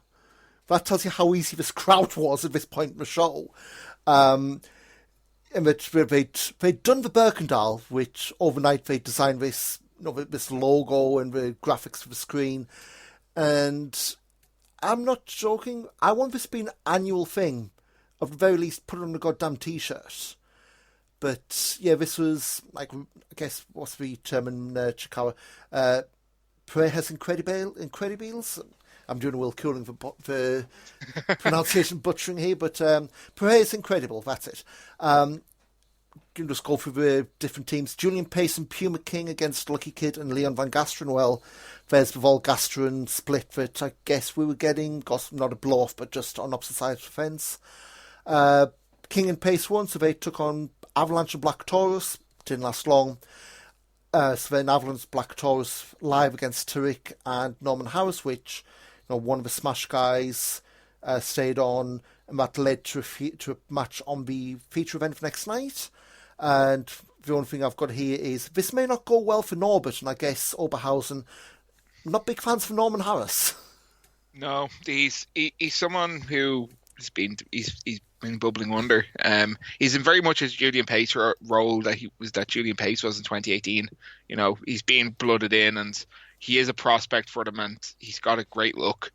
That tells you how easy this crowd was at this point in the show. And they'd done the Birkendal, which overnight they designed this, this logo and the graphics for the screen. And I'm not joking. I want this to be an annual thing. At the very least, put it on a goddamn t-shirt. But yeah, this was, like, I guess, what's the term in Chikawa? Parejas Incredibles. I'm doing a Will Cooling for pronunciation butchering here, but Parejas Incredible, that's it. Can just go through the different teams. Julian Pace and Puma King against Lucky Kid and Leon Van Gasteren. Well, there's the Vol Gasteren split that I guess we were getting. Not a blow-off, but just on opposite sides of the fence. King and Pace won, so they took on Avalanche and Black Taurus. Didn't last long. So then Avalanche, Black Taurus live against Tariq and Norman Harris, which, one of the Smash guys stayed on, and that led to a match on the feature event for next night. And the only thing I've got here is, this may not go well for Norbert, and I guess Oberhausen, not big fans for Norman Harris. No, he's someone who he's been bubbling under. He's in very much his Julian Pace role that Julian Pace was in 2018. He's being blooded in, and he is a prospect for them, and he's got a great look.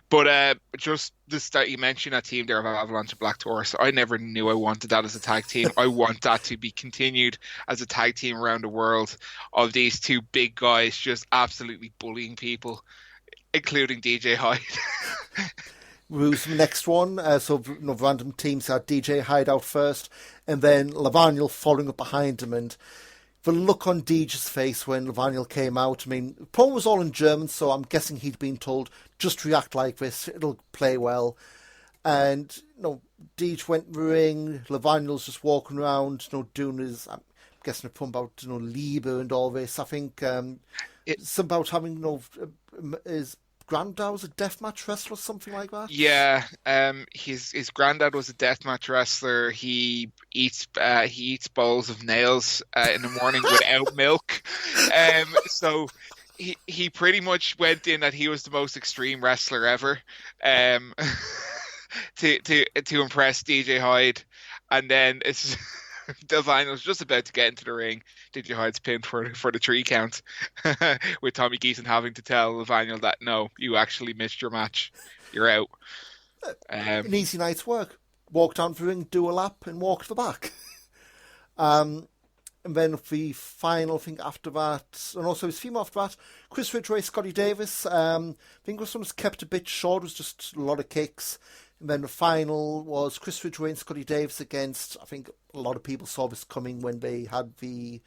But just this that you mentioned, that team there of Avalanche and Black Taurus, I never knew I wanted that as a tag team. I want that to be continued as a tag team around the world, of these two big guys just absolutely bullying people, including DJ Hyde. Rue's the next one. Random teams had DJ Hideout first, and then Lavaniel following up behind him. And the look on DJ's face when Lavaniel came out, I mean, the promo was all in German, so I'm guessing he'd been told, just react like this, it'll play well. And, Deej went in the ring, Lavaniel's just walking around, doing his, I'm guessing a promo about, Liebe and all this. I think it's about having, his granddad was a deathmatch wrestler or something like that. Yeah, his granddad was a deathmatch wrestler. He eats bowls of nails in the morning without milk. So he pretty much went in that he was the most extreme wrestler ever. To impress DJ Hyde, and then it's Delvine was just about to get into the ring. DJ Hyde's pinned for the 3 count, with Tommy Geeson having to tell Levaniel that no, you actually missed your match, you're out. An easy night's work. Walk down the ring, do a lap, and walk to the back. And then the final thing after that, and also his theme after that, Chris Ridgway, Scotty Davis. I think this one was kept a bit short. It was just a lot of kicks. And then the final was Chris Ridgway and Scotty Davis against, I think a lot of people saw this coming when they had the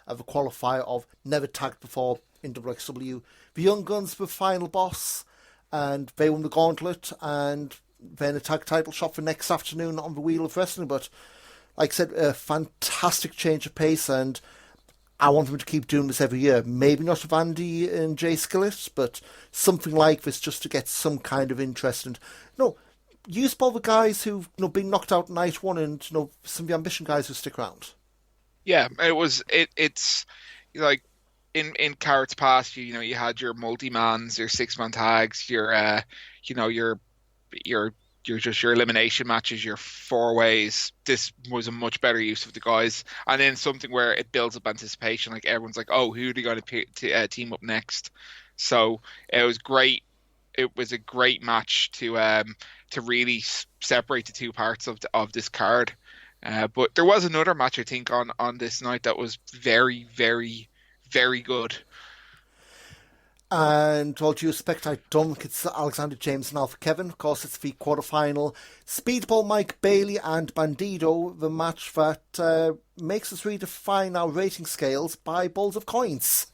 qualifier of never tagged before in WXW. The Young Guns were final boss, and they won the gauntlet, and then a tag title shot for next afternoon on the Wheel of Wrestling. But like I said, a fantastic change of pace, and I want them to keep doing this every year. Maybe not with Andy and Jay Skillett, but something like this just to get some kind of interest. And use all the guys who've been knocked out night one, and some of the Ambition guys who stick around. Yeah, it's like in Carat's past, you had your multi-mans, your 6-man tags, your just your elimination matches, your 4-ways. This was a much better use of the guys, and then something where it builds up anticipation. Like everyone's like, oh, who are they going to team up next? So it was great. It was a great match to really separate the two parts of this card. But there was another match, I think, on this night that was very, very, very good. And all due respect, I don't think it's Alexander James and Alpha Kevin. Of course, it's the quarterfinal. Speedball Mike Bailey and Bandido, the match that makes us redefine our rating scales by balls of coins.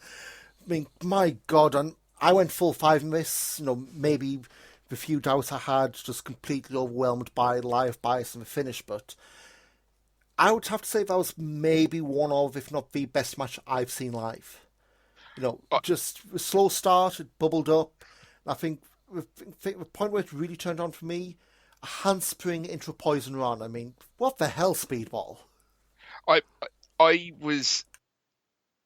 I mean, my God, and I went full 5 in this. Maybe the few doubts I had just completely overwhelmed by live bias and the finish, but I would have to say that was maybe one of, if not the best match I've seen live. Just a slow start, it bubbled up. I think the point where it really turned on for me, a handspring into a poison run. I mean, what the hell, Speedball? I was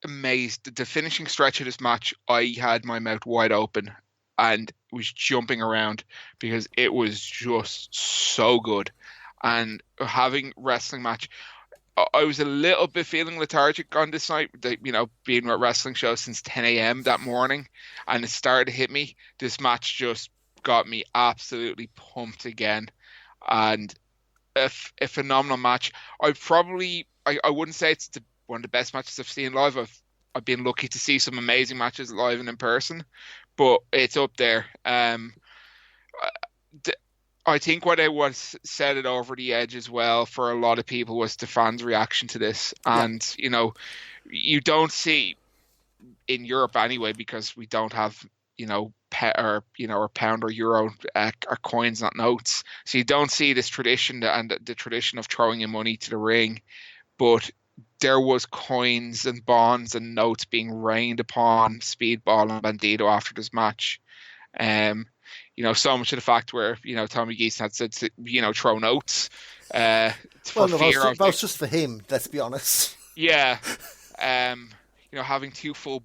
amazed. The finishing stretch of this match, I had my mouth wide open and was jumping around because it was just so good. And having wrestling match, I was a little bit feeling lethargic on this night, being at wrestling show since 10 a.m. that morning, and it started to hit me. This match just got me absolutely pumped again, and a phenomenal match. I wouldn't say it's one of the best matches I've seen live. I've been lucky to see some amazing matches live and in person, but it's up there. I think what it was set it over the edge as well for a lot of people was the fans' reaction to this. And, you don't see in Europe anyway, because we don't have, or pound or euro or coins, not notes. So you don't see this tradition and the tradition of throwing in money to the ring. But there was coins and bonds and notes being rained upon Speedball and Bandido after this match. So much of the fact where, Tommy Geeson had said to, throw notes. That was just for him, let's be honest. Yeah. Having 2 full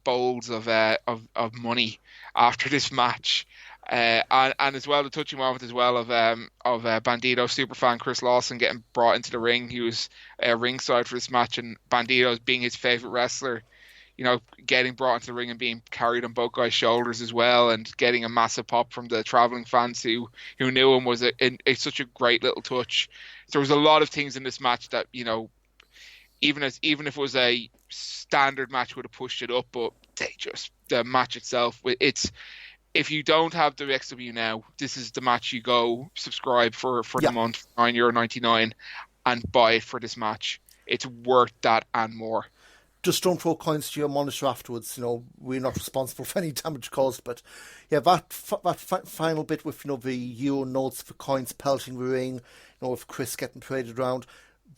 bowls of money after this match. And as well, the touching moment as well of Bandido superfan Chris Lawson getting brought into the ring. He was ringside for this match, and Bandido being his favorite wrestler, getting brought into the ring and being carried on both guys' shoulders as well, and getting a massive pop from the traveling fans who knew him was such a great little touch. There was a lot of things in this match that, even if it was a standard match, would have pushed it up, but the match itself, if you don't have the XW now, this is the match you go subscribe for the Yeah. month, €9.99, and buy it for this match. It's worth that and more. Just don't throw coins to your monitor afterwards. We're not responsible for any damage caused. But yeah, that final bit with the Euro notes for coins pelting the ring, with Chris getting paraded around,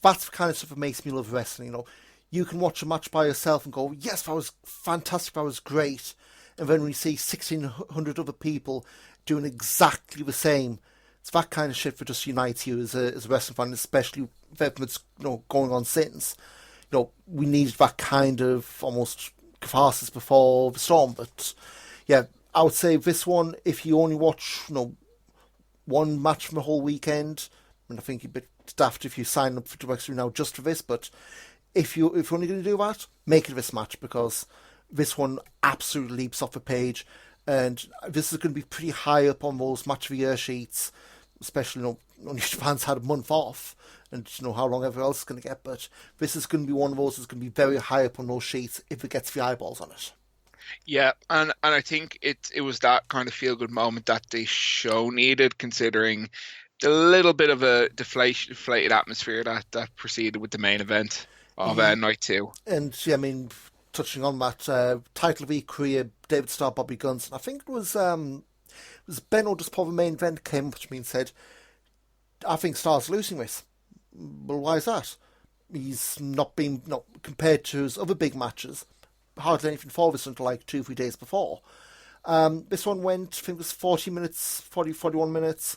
that's the kind of stuff that makes me love wrestling. You can watch a match by yourself and go, yes, that was fantastic, that was great. And then when you see 1,600 other people doing exactly the same, it's that kind of shit that just unites you as a wrestling fan, especially with everything that's going on since. We needed that kind of almost catharsis before the storm. But yeah, I would say this one, if you only watch one match from the whole weekend, I think you'd be daft if you sign up for WXW now just for this, but if you're only going to do that, make it this match, because this one absolutely leaps off the page, and this is going to be pretty high up on those match of the year sheets, especially New Japan's had a month off, and how long everyone else is going to get, but this is going to be one of those that's going to be very high up on those sheets if it gets the eyeballs on it. Yeah, and I think it was that kind of feel-good moment that the show needed, considering the little bit of a deflated atmosphere that proceeded with the main event of night 2. And yeah, touching on that, title of Korea, David Starr, Bobby Guns, and I think it was Benno just before the main event came up to me and said, I think Starr's losing this. Well, why is that? He's not been, compared to his other big matches, hardly anything for this until like 2-3 days before. This one went, I think it was 41 minutes.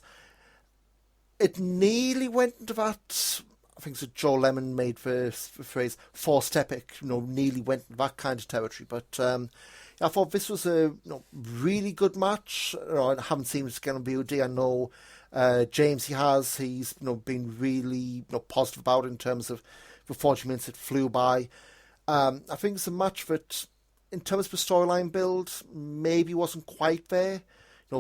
It nearly went into that, I think it's Joe Lemon made the phrase, forced epic, nearly went into that kind of territory. But I thought this was a really good match. I haven't seen this again on VOD. I know James, he's been really positive about it in terms of the 40 minutes it flew by. I think it's a match that, in terms of the storyline build, maybe wasn't quite there.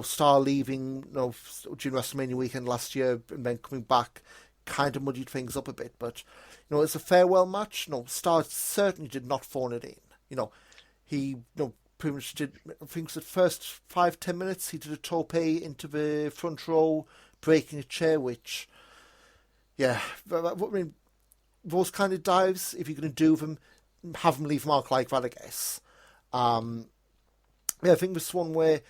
Star leaving during WrestleMania weekend last year and then coming back kind of muddied things up a bit. But it's a farewell match. Star certainly did not phone it in. He pretty much did. I think the first 5-10 minutes he did a tope into the front row, breaking a chair. Which, yeah, those kind of dives, if you're going to do them, have them leave a mark like that, I guess. I think this one where,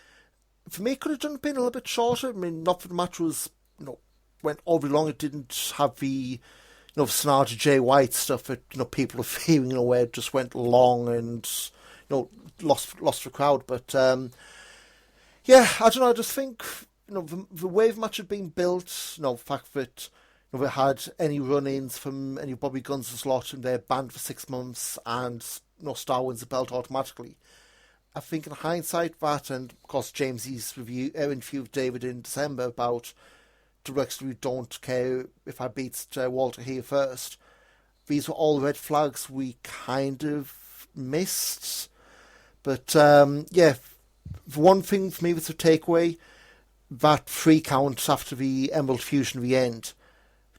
for me, it could have been a little bit shorter. Not that the match was, went overly long. It didn't have the, Sonata Jay White stuff that, people are fearing, where it just went long and, lost the crowd. But, yeah, I don't know. I just think, the way the match had been built, the fact that, they had any run-ins from any of Bobby Guns' lot and they're banned for 6 months and, Star wins the belt automatically. I think in hindsight that, and of course James's interview with David in December about WXW don't care if I beat Walter here first, these were all red flags we kind of missed. But yeah, the one thing for me that's a takeaway, that 3 count after the Emerald Fusion at the end,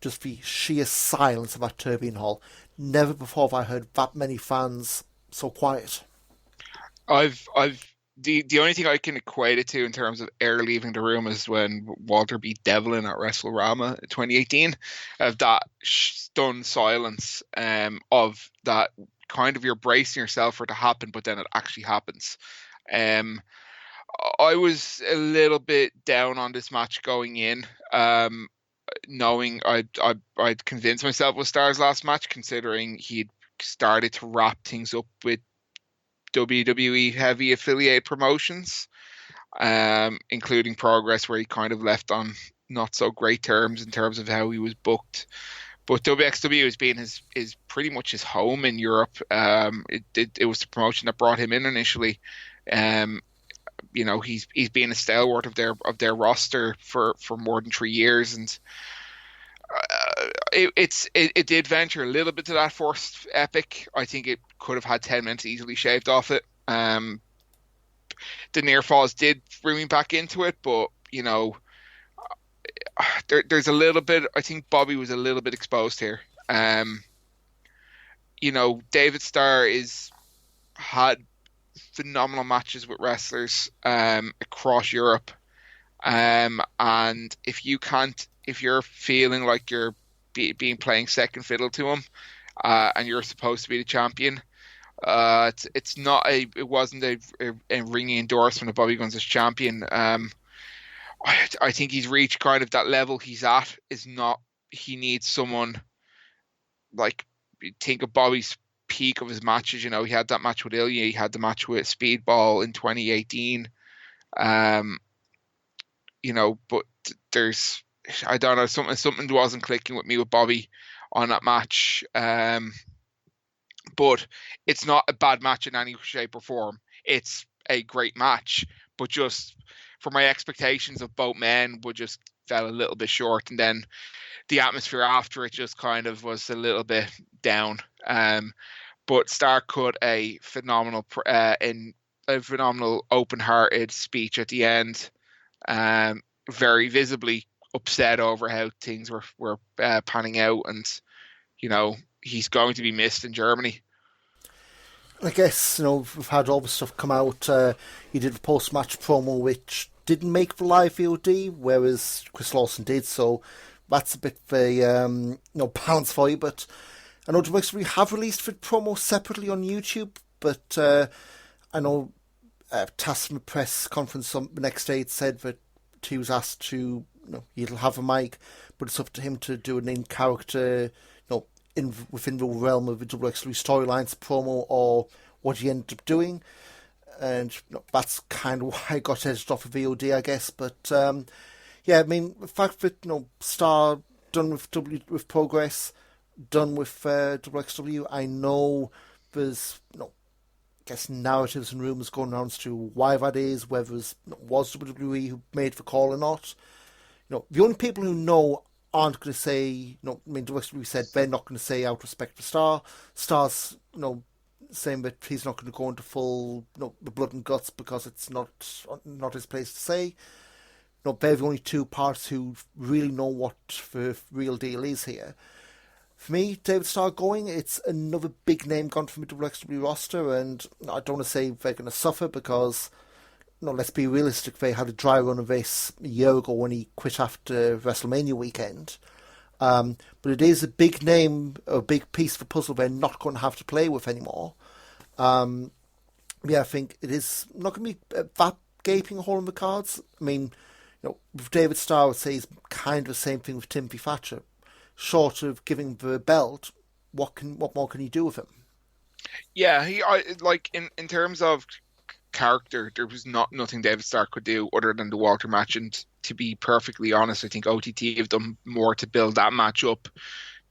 just the sheer silence of that Turbine Hall. Never before have I heard that many fans so quiet. The only thing I can equate it to in terms of air leaving the room is when Walter beat Devlin at WrestleRama in 2018, of that stunned silence, of that kind of you're bracing yourself for it to happen, but then it actually happens. I was a little bit down on this match going in, knowing I'd convinced myself it was Starr's last match, considering he'd started to wrap things up with WWE heavy affiliate promotions, including Progress, where he kind of left on not so great terms in terms of how he was booked. But WXW has been his pretty much his home in Europe. It was the promotion that brought him in initially. He's been a stalwart of their roster for more than 3 years, and it did venture a little bit to that forced epic. I think it could have had 10 minutes easily shaved off it. The near falls did bring me back into it, but there's a little bit. I think Bobby was a little bit exposed here. David Starr had phenomenal matches with wrestlers across Europe. And if you're feeling like you're being playing second fiddle to him, and you're supposed to be the champion, it wasn't a ringing endorsement of Bobby Guns as champion. I think he's reached kind of that level he's at is not. He needs someone like, think of Bobby's peak of his matches. He had that match with Ilya, he had the match with Speedball in 2018. But I don't know, something wasn't clicking with me with Bobby on that match. But it's not a bad match in any shape or form. It's a great match, but just for my expectations of both men would just fell a little bit short, and then the atmosphere after it just kind of was a little bit down. But Stark cut a phenomenal open-hearted speech at the end, very visibly upset over how things were panning out, and he's going to be missed in Germany. I guess, we've had all the stuff come out. He did a post-match promo which didn't make the live VOD, whereas Chris Lawson did, so that's a bit of a balance for you. But I know we have released the promo separately on YouTube, but I know Taz from the press conference on the next day said that he was asked to, he'll have a mic, but it's up to him to do an in-character, within the realm of the WXW storylines promo, or what he ended up doing. And that's kind of why I got edged off of VOD, I guess. But the fact that Star done with Progress, done with WXW, I know there's I guess narratives and rumours going around as to why that is, whether it was WWE who made the call or not. The only people who know aren't going to say, WXW said they're not going to say out of respect for Star. Star's, saying that he's not going to go into full, the blood and guts because it's not his place to say. They're the only two parts who really know what the real deal is here. For me, David Starr going, it's another big name gone from the WXW roster, and I don't want to say they're going to suffer because, let's be realistic, they had a dry run of this a year ago when he quit after WrestleMania weekend. But it is a big name, a big piece of the puzzle they're not going to have to play with anymore. I think it is not going to be that gaping hole in the cards. I mean, with David Starr, I would say he's kind of the same thing with Timothy Thatcher. Short of giving the belt, what more can you do with him? Yeah, in terms of character, there was nothing David Starr could do other than the Walter match, and to be perfectly honest, I think OTT have done more to build that match up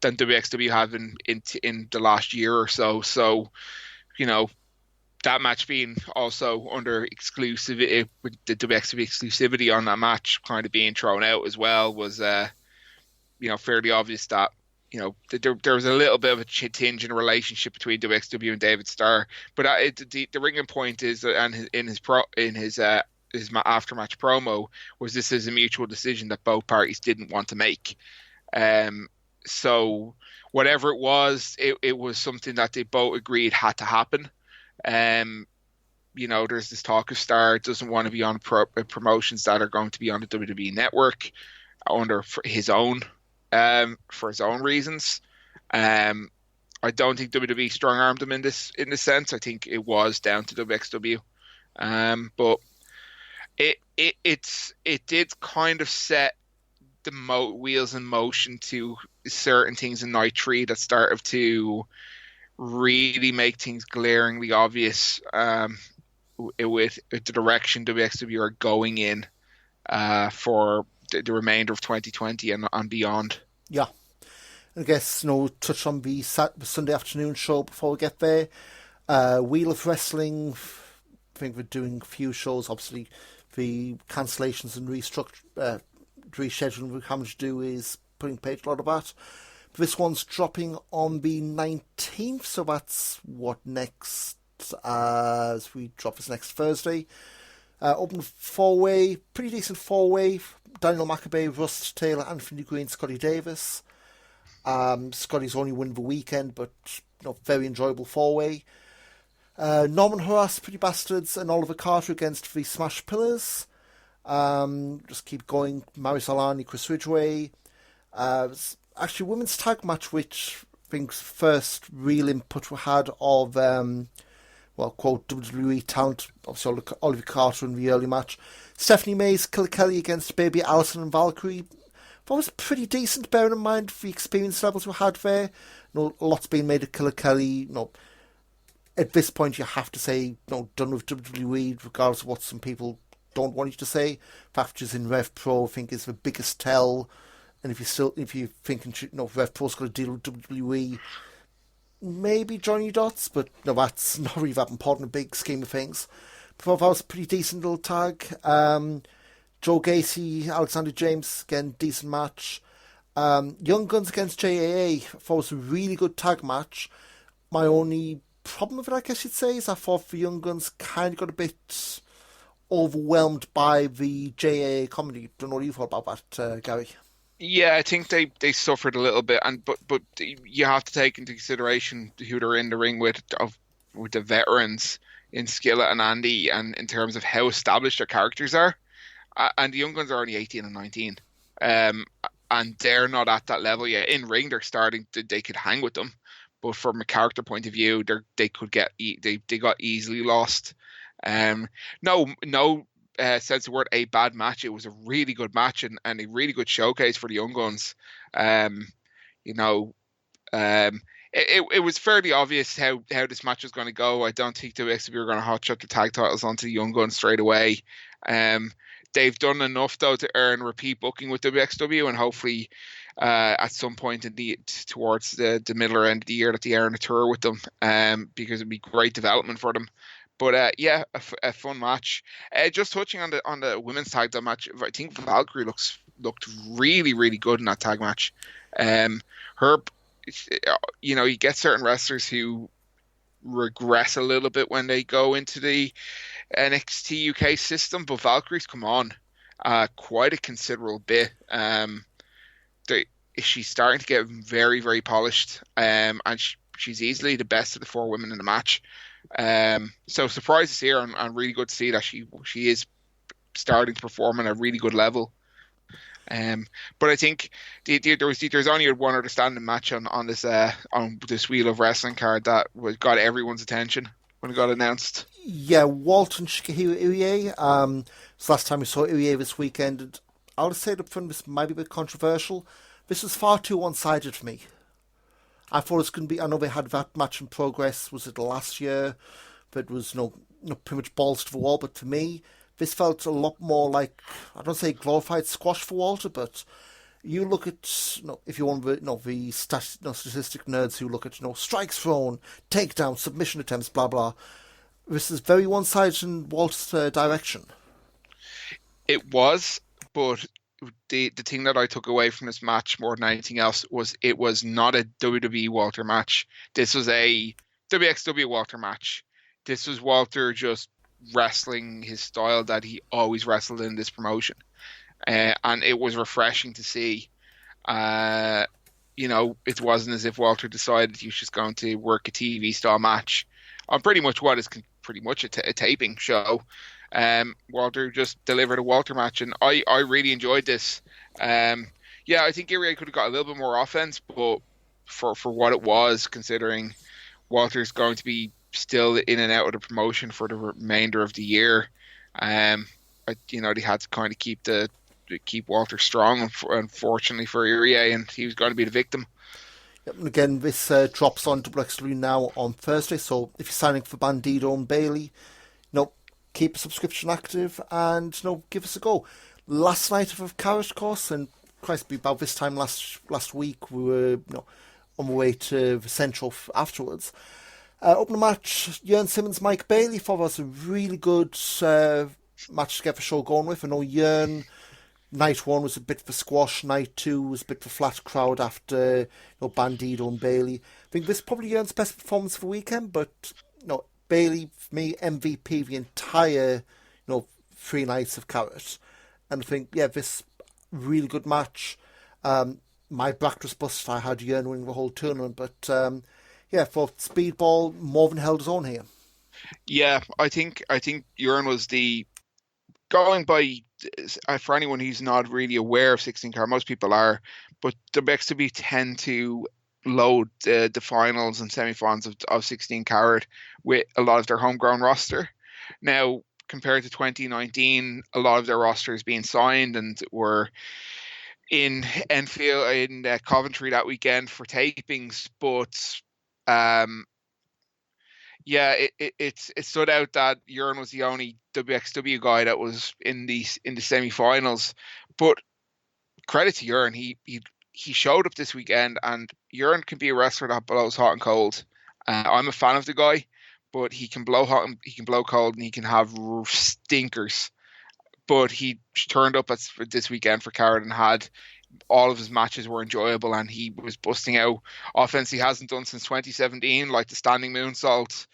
than WXW have in the last year or so. So, that match being also under exclusivity, with the WXW exclusivity on that match kind of being thrown out as well, was fairly obvious that there was a little bit of a tinge in a relationship between WXW and David Starr. But the ringing point is, and in his aftermatch promo, was this is a mutual decision that both parties didn't want to make. So whatever it was something that they both agreed had to happen. There's this talk of Starr doesn't want to be on promotions that are going to be on the WWE network for his own reasons. I don't think WWE strong-armed him in this sense. I think it was down to WXW. But it did kind of set the wheels in motion to certain things in Night 3 that started to really make things glaringly obvious with the direction WXW are going in for the remainder of 2020 and beyond. Yeah. I guess, touch on the Sunday afternoon show before we get there. Wheel of Wrestling, I think we're doing a few shows. Obviously, the cancellations and rescheduling we're having to do is putting paid a lot of that. But this one's dropping on the 19th, so that's next, as we drop this next Thursday. Open 4-way, pretty decent 4-way. Daniel McAbey, Russ Taylor, Anthony Green, Scotty Davis. Scotty's only win of the weekend, but very enjoyable 4-way. Norman Horace, Pretty Bastards, and Oliver Carter against the Smash Pillars. Just keep going. Marisol Arni, Chris Ridgway. It's actually a women's tag match, which I think's first real input we had of, quote, WWE talent. Obviously, Oliver Carter in the early match. Stephanie Mays, Killer Kelly against Baby Allison and Valkyrie. That was pretty decent, bearing in mind the experience levels we had there. A lot's been made of Killer Kelly. At this point, you have to say, done with WWE, regardless of what some people don't want you to say. The fact she's in Rev Pro, I think, is the biggest tell. And if you're thinking, Rev Pro's got to deal with WWE, maybe Johnny Dots, but no, that's not really that important in the big scheme of things. But that was a pretty decent little tag. Joe Gacy, Alexander James, again, decent match. Young Guns against JAA, I thought it was a really good tag match. My only problem with it, I guess you'd say, is I thought the Young Guns kind of got a bit overwhelmed by the JAA comedy. Don't know what you thought about that, Gary. Yeah, I think they suffered a little bit, but you have to take into consideration who they're in the ring with the veterans in Skillet and Andy, and in terms of how established their characters are. And the Young Guns are only 18 and 19. And they're not at that level yet. In ring, they're starting they could hang with them. But from a character point of view, they got easily lost. No sense of word, a bad match. It was a really good match and a really good showcase for the Young Guns. It was fairly obvious how this match was going to go. I don't think the WXW were going to hotshot the tag titles onto the Young Guns straight away. They've done enough though to earn repeat booking with WXW, and hopefully at some point towards the middle or end of the year that they earn a tour with them, because it'd be great development for them. But a fun match. Just touching on the women's tag team match, I think Valkyrie looked really, really good in that tag match. You get certain wrestlers who regress a little bit when they go into the NXT UK system, but Valkyrie's come on quite a considerable bit. She's starting to get very, very polished, and she's easily the best of the four women in the match. So surprised to see her, and really good to see that she is starting to perform at a really good level. But I think there's only one other standing match on this Wheel of Wrestling card that got everyone's attention when it got announced. Yeah, Walt and Shikahiro Irie. So last time we saw Irie this weekend, and I would say up front this might be a bit controversial. This was far too one-sided for me. I thought it was going to be. I know they had that match in progress. Was it last year? But it was pretty much balls to the wall. But for me, this felt a lot more like, I don't say glorified squash for Walter, but you look at, if you want the statistic nerds who look at, strikes thrown, takedown, submission attempts, blah, blah. This is very one-sided in Walter's direction. It was, but the thing that I took away from this match more than anything else was it was not a WWE Walter match. This was a WXW Walter match. This was Walter just wrestling his style that he always wrestled in this promotion, and it was refreshing to see. It wasn't as if Walter decided he was just going to work a TV style match on pretty much what is pretty much a taping show. Walter just delivered a Walter match, and I really enjoyed this. I think Irie could have got a little bit more offense, but for what it was, considering Walter's going to be still in and out of the promotion for the remainder of the year, they had to kind of keep Walter strong. Unfortunately for Irie, and he was going to be the victim. Yep, and again, this drops on WXW now on Thursday. So if you're signing for Bandido and Bailey, keep a subscription active and give us a go. Last night of Carat, course, and Christ, about this time last week we were on the way to the Central afterwards. Opening match, Jørn Simmons, Mike Bailey. Thought that was a really good match to get the show going with. I know Jørn, night one was a bit of a squash, night two was a bit of a flat crowd after Bandido and Bailey. I think this is probably Jørn's best performance of the weekend, but Bailey, for me, MVP the entire 3 nights of Carat. And I think, this really good match. My back was busted. I had Jørn winning the whole tournament, but for Speedball, more than held his own here. Yeah, I think Urine was the going by for anyone who's not really aware of 16 carat, most people are, but the WXW tend to load the finals and semi-finals of 16 carat with a lot of their homegrown roster. Now, compared to 2019, a lot of their roster is being signed and were in Enfield in Coventry that weekend for tapings, but um, yeah, it stood out that Urine was the only WXW guy that was in the semi-finals. But credit to Urine, he showed up this weekend, and Urine can be a wrestler that blows hot and cold. I'm a fan of the guy, but he can blow hot and he can blow cold, and he can have stinkers. But he turned up this weekend for Carat and had all of his matches were enjoyable, and he was busting out offense he hasn't done since 2017, like the standing moonsault,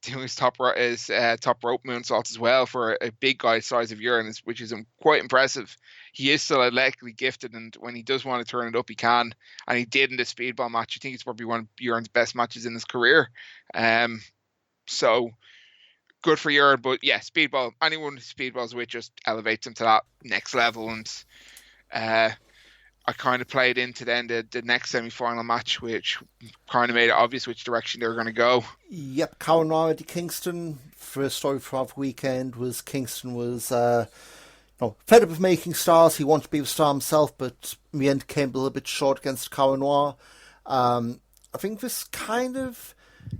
doing his top rope moonsault as well for a big guy size of Urine, which is quite impressive. He is still athletically gifted, and when he does want to turn it up, he can, and he did in the speedball match. I think it's probably one of Urine's best matches in his career. So good for Urine, but yeah, speedball. Anyone who speedballs with just elevates him to that next level, and uh, I kind of played into then the next semi-final match, which kind of made it obvious which direction they were going to go. Yep, Cowan Eddie Kingston. First story for the weekend was Kingston was fed up of making stars. He wanted to be a star himself, but in the end came a little bit short against Cowan Noir. I think this kind of,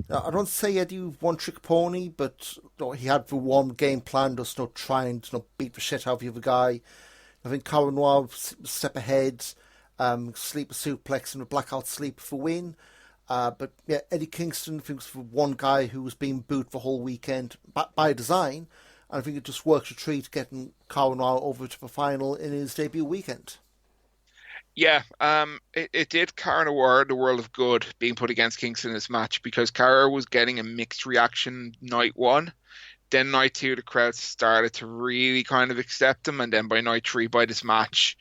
I don't say Eddie one-trick pony, but he had the one game plan, just not trying to beat the shit out of the other guy. I think Cowan Noir step ahead, sleeper suplex and a blackout sleep for win. But yeah, Eddie Kingston, I think, was the one guy who was being booed the whole weekend by design. And I think it just worked a treat getting Cowan Noir over to the final in his debut weekend. Yeah, it did Cara Noir the world of good being put against Kingston in this match, because Cara was getting a mixed reaction night one. Then night two, the crowd started to really kind of accept him, and then by night three, by this match,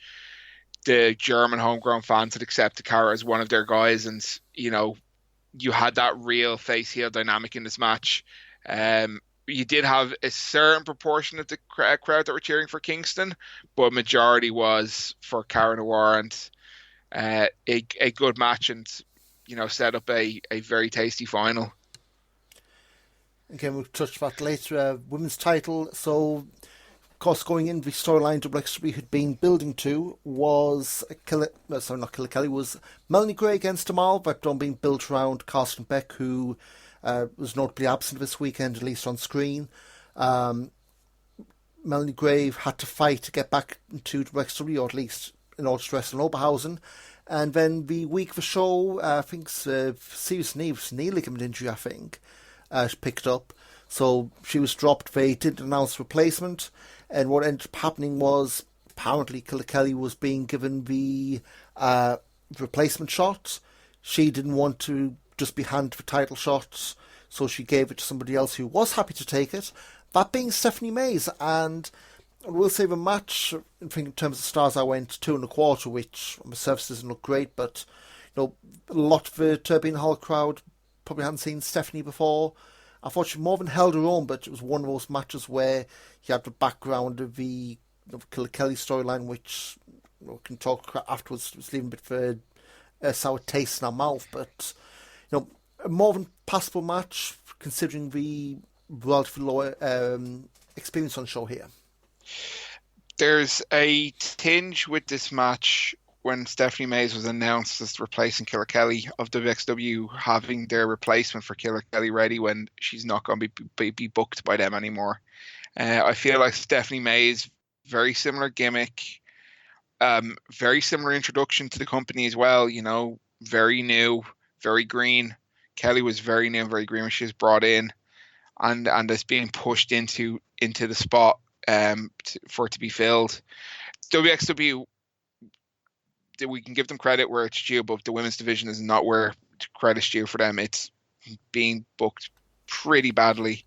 the German homegrown fans had accepted Cara as one of their guys, and you had that real face heel dynamic in this match. You did have a certain proportion of the crowd that were cheering for Kingston, but majority was for Cara Noir, and a good match, and set up a very tasty final. Again, we'll touch that later. Women's title. So, of course, going in, the storyline WXW had been building to was not Killer Kelly, was Melanie Gray against Amal, but being built around Carson Beck, who was notably absent this weekend, at least on screen. Melanie Gray had to fight to get back to WXW, or at least in order to wrestle in Oberhausen. And then the week of the show, I think serious knee ligament injury, I think. Picked up, so she was dropped. They didn't announce replacement, and what ended up happening was apparently Killer Kelly was being given the replacement shot. She didn't want to just be handed the title shots, so she gave it to somebody else who was happy to take it. That being Stephanie Mays, and I will say the match, I think in terms of stars, I went 2.25, which on the surface doesn't look great, but a lot of the Turbine Hall crowd probably hadn't seen Stephanie before. I thought she more than held her own, but it was one of those matches where you had the background of the Killer Kelly storyline, which we can talk afterwards. It was leaving a bit of a sour taste in our mouth, but a more than passable match considering the relatively low experience on show here. There's a tinge with this match when Stephanie Mays was announced as replacing Killer Kelly of WXW, having their replacement for Killer Kelly ready when she's not going to be booked by them anymore. I feel like Stephanie Mays, very similar gimmick, very similar introduction to the company as well. Very new, very green. Kelly was very new and very green when she was brought in, and it's being pushed into the spot for it to be filled. WXW, we can give them credit where it's due, but the women's division is not where credit's due for them. It's being booked pretty badly,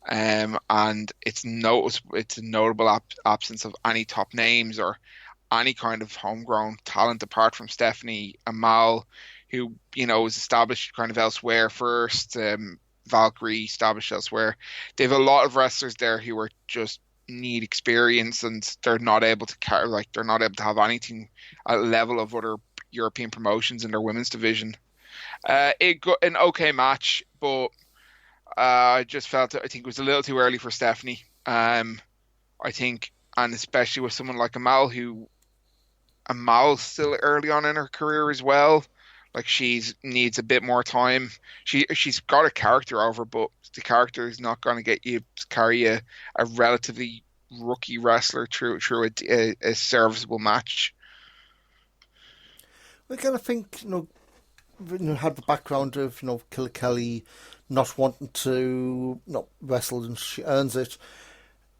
and it's a notable absence of any top names or any kind of homegrown talent apart from Stephanie. Amal, who was established kind of elsewhere first. Valkyrie established elsewhere. They have a lot of wrestlers there who are just need experience, and they're not able to carry, like they're not able to have anything at the level of other European promotions in their women's division. It got an okay match, but I just felt I think it was a little too early for Stephanie. I think, and especially with someone like Amal's still early on in her career as well. Like she's needs a bit more time. She's got a character over, but the character is not going to get you to carry a relatively rookie wrestler through a serviceable match. I kind of think had the background of Killer Kelly not wanting to wrestle and she earns it.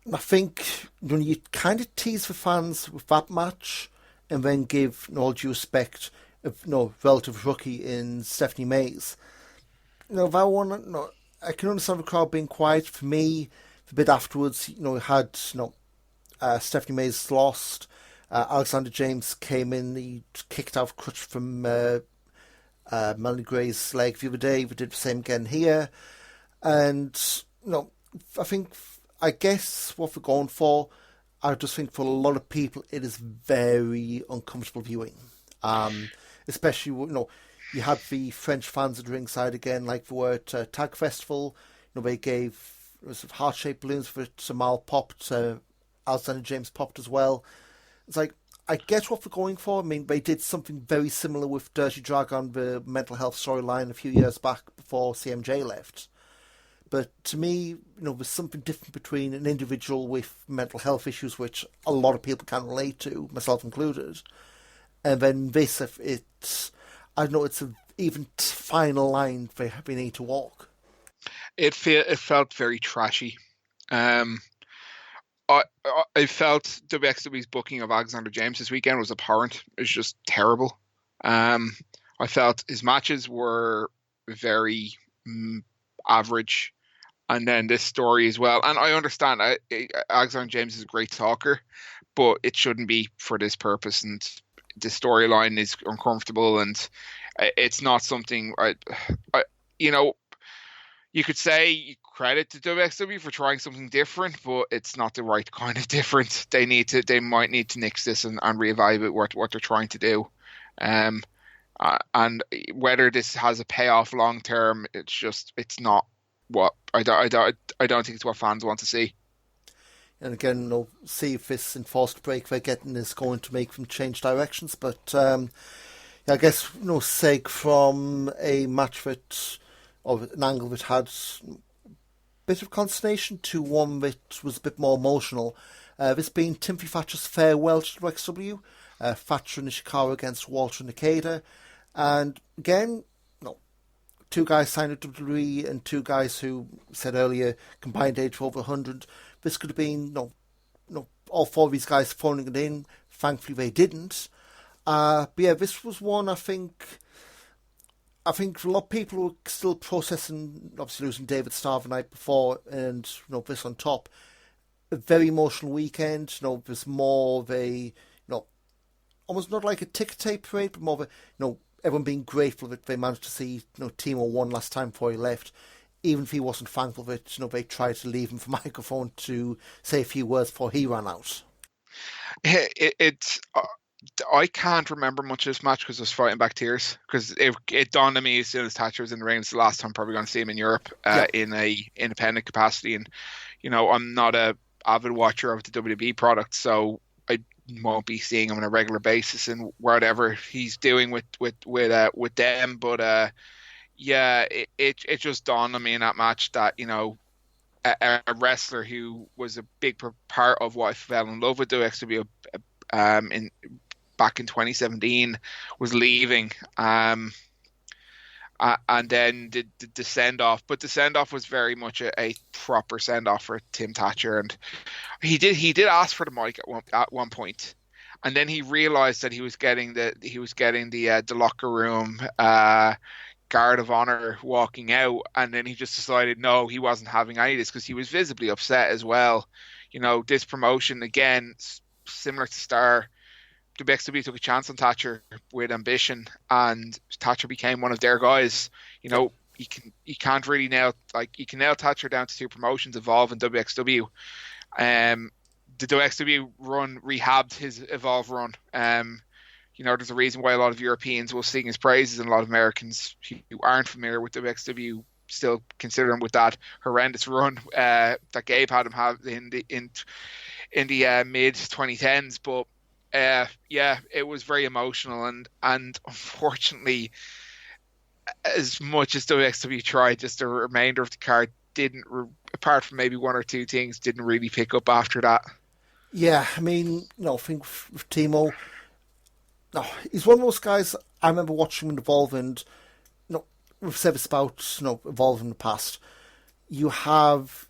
And I think when you kind of tease the fans with that match and then give all due respect of relative rookie in Stephanie Mays. That one, I can understand the crowd being quiet. For me, the bit afterwards, had Stephanie Mays lost. Alexander James came in. He kicked out crutch from Melanie Gray's leg the other day. We did the same again here, and I guess what we're going for. I just think for a lot of people, it is very uncomfortable viewing. Especially, you had the French fans at ringside again, like they were at Tag Festival. They gave heart-shaped balloons for Samal popped, Alexander James popped as well. It's like, I get what they're going for. I mean, they did something very similar with Dirty Dragon, the mental health storyline a few years back before CMJ left. But to me, there's something different between an individual with mental health issues, which a lot of people can relate to, myself included, and then this, it's an even final line they need to walk. It felt very trashy. I felt WXW's booking of Alexander James this weekend was abhorrent. It was just terrible. I felt his matches were very average. And then this story as well. And I understand Alexander James is a great talker, but it shouldn't be for this purpose. And the storyline is uncomfortable, and it's not something you could say credit to WXW for trying something different, but it's not the right kind of different. They might need to nix this and reevaluate what they're trying to do. And whether this has a payoff long term, it's not what I don't think it's what fans want to see. And again, see if this enforced break they're getting is going to make them change directions. But I guess seg from a match that, or an angle that had a bit of consternation to one that was a bit more emotional. This being Timothy Thatcher's farewell to WXW, Thatcher and Ishikawa against Walter and Nakeda, and again, two guys signed at WWE and two guys who said earlier combined age of over 100. This could have been all four of these guys phoning it in. Thankfully they didn't. But yeah, this was one I think a lot of people were still processing, obviously losing David Starr the night before, and this on top. A very emotional weekend. There's more of a almost not like a ticker tape parade, but more of a everyone being grateful that they managed to see Timo one last time before he left. Even if he wasn't thankful that they tried to leave him the microphone to say a few words before he ran out. I can't remember much of this match because I was fighting back tears, because it dawned on me as soon as Thatcher was in the ring. It's the last time I'm probably going to see him in Europe in a independent capacity, and I'm not a avid watcher of the WWE product, so I won't be seeing him on a regular basis and whatever he's doing with them. But it just dawned on me in that match that a wrestler who was a big part of what I fell in love with WXW back in 2017 was leaving, and then the send off. But the send off was very much a proper send off for Tim Thatcher, and he did ask for the mic at one point, and then he realized that he was getting the locker room guard of honor walking out, and then he just decided no, he wasn't having any of this, because he was visibly upset as well. This promotion, again, similar to Star, WXW took a chance on Thatcher with ambition, and Thatcher became one of their guys. you can't really nail, like, you can nail Thatcher down to two promotions, Evolve and WXW. The WXW run rehabbed his Evolve run. There's a reason why a lot of Europeans will sing his praises, and a lot of Americans who aren't familiar with WXW still consider him with that horrendous run that Gabe had him have in the mid 2010s. But it was very emotional, and unfortunately, as much as WXW tried, just the remainder of the card didn't, apart from maybe one or two things, didn't really pick up after that. Yeah, I mean, I think with Timo, no, he's one of those guys. I remember watching him evolve, and we've said this about Evolve in the past. You have,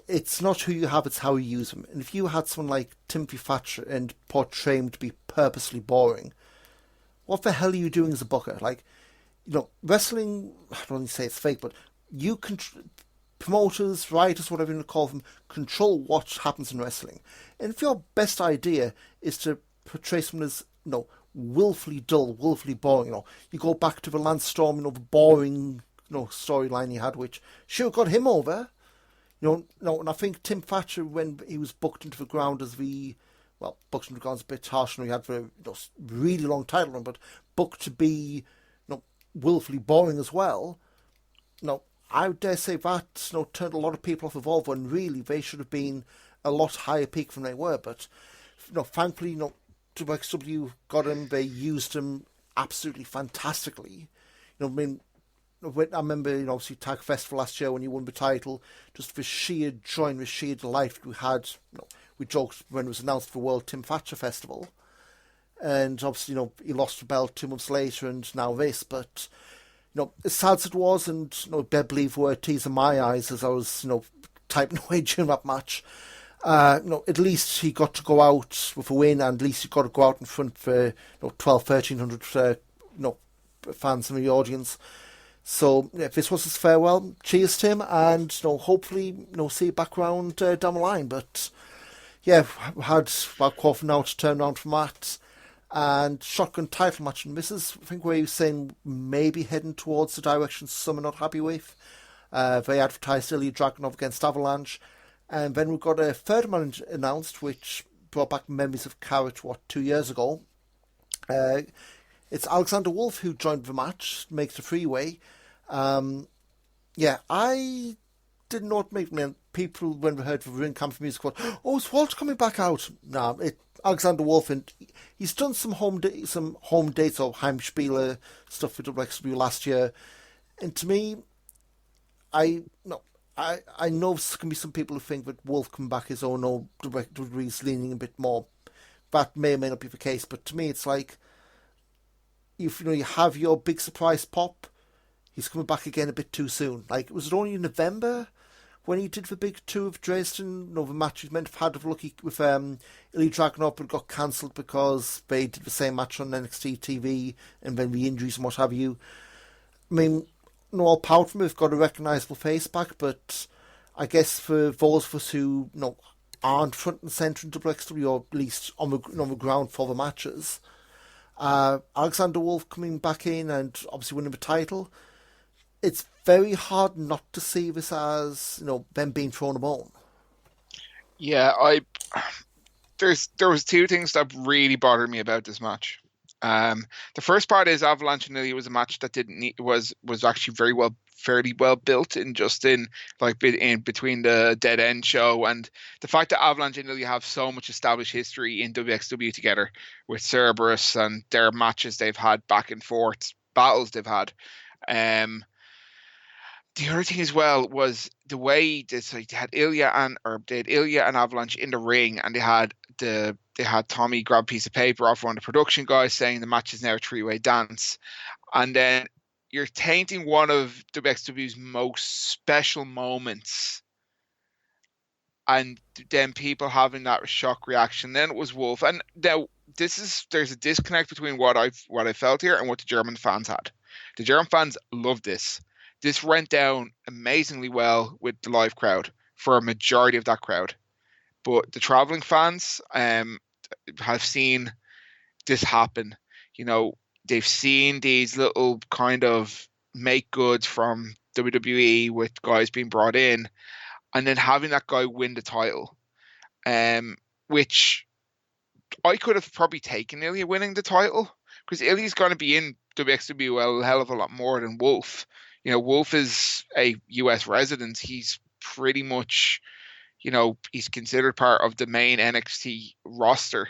it's not who you have, it's how you use them. And if you had someone like Timothy Thatcher and portray him to be purposely boring, what the hell are you doing as a booker? Like, wrestling, I don't want to say it's fake, but you can, promoters, writers, whatever you want to call them, control what happens in wrestling. And if your best idea is to portray someone as, willfully dull, willfully boring, you go back to the Lance Storm, the boring, storyline he had, which sure got him over. And I think Tim Thatcher, when he was booked into the ground as booked into the ground is a bit harsh, he had for a really long title run, but booked to be, willfully boring as well. I would dare say that turned a lot of people off Evolve, when really they should have been a lot higher peak than they were. But thankfully, WXW got him. They used him absolutely fantastically. I remember, obviously Tag Festival last year when he won the title, just the sheer joy and the sheer delight we had. We joked when it was announced for World Tim Thatcher Festival, and obviously, he lost the belt 2 months later, and now this. But as sad as it was, and I believe were tears in my eyes as I was, typing away during that match. At least he got to go out with a win, and at least he got to go out in front for 1,200, 1,300 fans in the audience. So if this was his farewell, cheers to him, and hopefully see you back around down the line. But yeah, we had about quarter now to turn around from that, and shotgun title match. And this is, I think, where he was saying maybe heading towards the direction some are not happy with. They advertised Ilya Dragunov against Avalanche. And then we got a third man announced, which brought back memories of Carat, 2 years ago. It's Alexander Wolf who joined the match, makes the freeway. I didn't know what made people, when we heard the ring camp music, thought, is Walt coming back out? No, Alexander Wolf, and he's done some home dates or Heimspieler stuff with WXW last year. And to me, I know there's going to be some people who think that Wolf coming back is, WWE's leaning a bit more. That may or may not be the case, but to me it's like, you have your big surprise pop, he's coming back again a bit too soon. Like, was it only in November when he did the big tour of Dresden? The match he meant to have had with Ilya Dragunov, but got cancelled because they did the same match on NXT TV, and then the injuries and what have you. I mean, all power from him, we've got a recognisable face back, but I guess for those of us who aren't front and centre in WXW, or at least on the ground for the matches, Alexander Wolf coming back in and obviously winning the title, it's very hard not to see this as them being thrown a bone. Yeah, there was two things that really bothered me about this match. The first part is Avalanche and Ilya was a match that was actually fairly well built in between the Dead End show, and the fact that Avalanche and Ilya have so much established history in WXW together with Cerberus and their matches they've had back and forth, battles they've had. The other thing as well was the way they had Ilya and Avalanche in the ring, and they had Tommy grab a piece of paper off one of the production guys saying the match is now a three-way dance. And then you're tainting one of WXW's most special moments, and then people having that shock reaction. Then it was Wolf. And now there's a disconnect between what I felt here and what the German fans had. The German fans loved this. This went down amazingly well with the live crowd for a majority of that crowd. But the traveling fans have seen this happen. They've seen these little kind of make goods from WWE with guys being brought in, and then having that guy win the title, which I could have probably taken Ilya winning the title, because Ilya's going to be in WXW a hell of a lot more than Wolf. Wolf is a US resident. He's pretty much, he's considered part of the main NXT roster.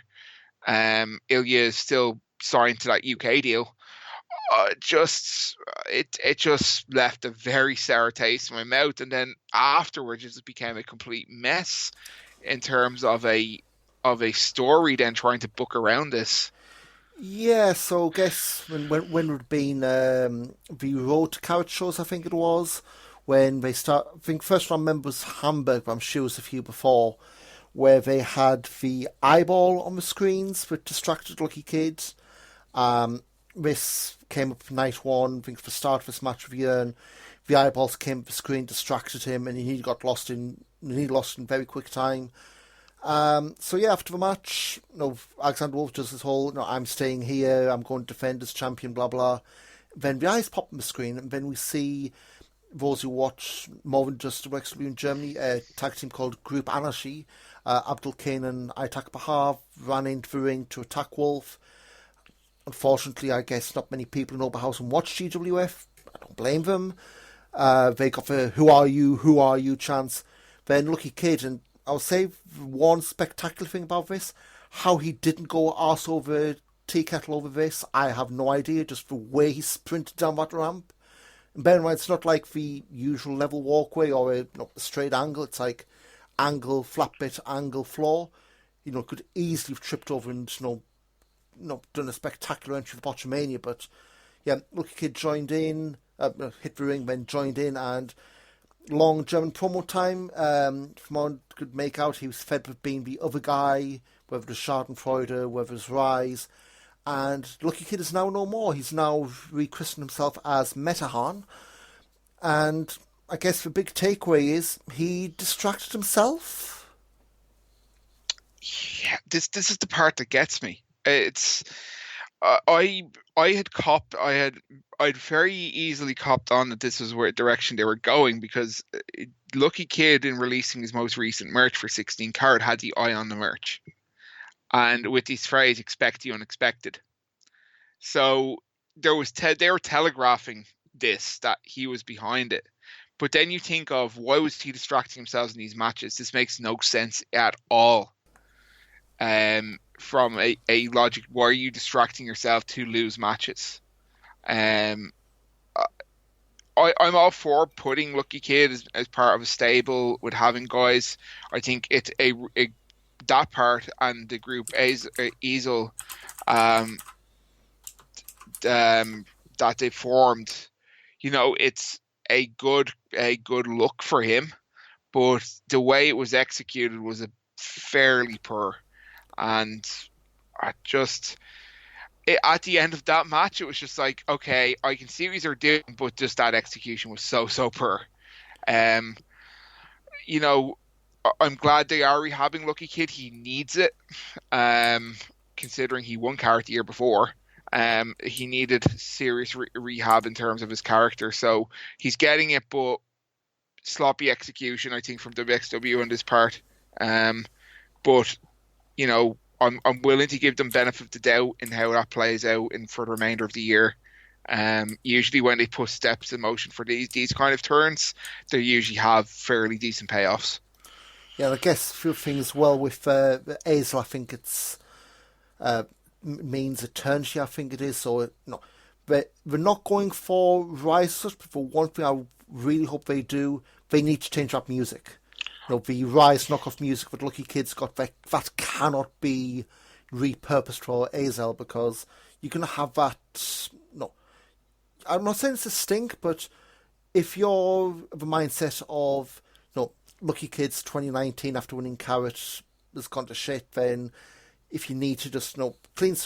Ilya is still signed to that UK deal. It just left a very sour taste in my mouth, and then afterwards it just became a complete mess in terms of a story. Then trying to book around this. Yeah, so I guess when it had been the road to Carat shows, I think it was when they start. I think first one I remember was Hamburg, but I'm sure it was a few before, where they had the eyeball on the screens with distracted Lucky Kid. This came up night one. I think for the start of this match with Jörn, the eyeballs came up the screen, distracted him, and he lost in very quick time. So yeah, after the match, Alexander Wolf does this whole, I'm staying here, I'm going to defend as champion, blah blah. Then the eyes pop on the screen, and then we see those who watch more than just WXW in Germany, a tag team called Group Anarchy. Abdul Kane and Aitak Bahar ran into the ring to attack Wolf. Unfortunately, I guess not many people in Oberhausen watch GWF. I don't blame them. They got the who are you chance. Then Lucky Kid, and I'll say one spectacular thing about this, how he didn't go arse over tea kettle over this, I have no idea, just the way he sprinted down that ramp. And bear in mind, it's not like the usual level walkway or a straight angle, it's like angle, flat bit, angle, floor. Could easily have tripped over and, done a spectacular entry for Botchamania, but yeah, Lucky Kid joined in, hit the ring, then joined in, and long German promo time. From what I could make out, he was fed with being the other guy, whether it was Schadenfreude, whether it was Rise, and Lucky Kid is now no more. He's now rechristened himself as Metahan, and I guess the big takeaway is he distracted himself. Yeah, this is the part that gets me. It's I'd very easily copped on that this was where direction they were going, because Lucky Kid, in releasing his most recent merch for 16 Carat, had the eye on the merch, and with this phrase "expect the unexpected." So they were telegraphing this, that he was behind it. But then you think of, why was he distracting himself in these matches? This makes no sense at all. From a logic, why are you distracting yourself to lose matches? I'm all for putting Lucky Kid as part of a stable with having guys. I think it's that part and the group Easel that they formed. It's a good look for him, but the way it was executed was a fairly poor. And at the end of that match, it was just like, okay, I can see what they're doing, but just that execution was so poor. I'm glad they are rehabbing Lucky Kid. He needs it, considering he won Carat the year before. He needed serious rehab in terms of his character, so he's getting it, but sloppy execution, I think, from WXW on this part. But I'm willing to give them benefit of the doubt in how that plays out for the remainder of the year. Usually when they put steps in motion for these kind of turns, they usually have fairly decent payoffs. Yeah, I guess a few things with Azel, I think it's means eternity, I think it is. So we're not going for Rise, but for one thing I really hope they do, they need to change up music. The Rise knockoff music that Lucky Kid's got, that cannot be repurposed for Azel, because you're going to have that. No, I'm not saying it's a stink, but if you're of the mindset of Lucky Kid's 2019 after winning Carat has gone to shit, then if you need to just clean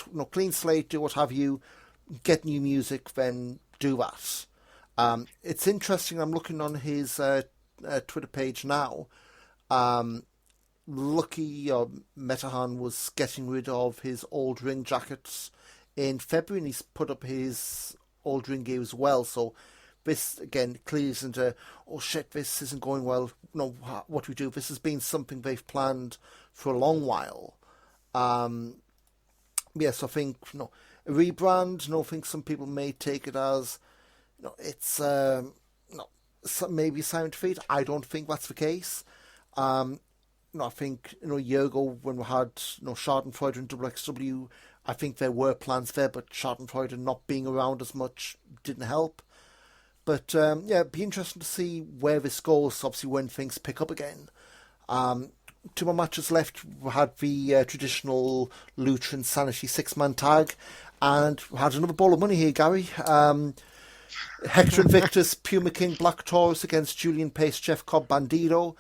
slate, do what have you, get new music, then do that. It's interesting. I'm looking on his Twitter page now. Lucky Metahan was getting rid of his old ring jackets in February, and he's put up his old ring gear as well. So this again clearly isn't a, oh shit, this isn't going well. No, what do we do? This has been something they've planned for a long while. Yes, I think a rebrand. I think some people may take it as it's maybe a sign of defeat. I don't think that's the case. I think a year ago when we had Schadenfreude and WXW, I think there were plans there, but Schadenfreude not being around as much didn't help. But it'd be interesting to see where this goes. Obviously, when things pick up again. 2 more matches left. We had the traditional Lucha Insanity 6-man tag, and we had another ball of money here, Gary. Hector Invictus, Puma King, Black Taurus against Julian Pace, Jeff Cobb, Bandido.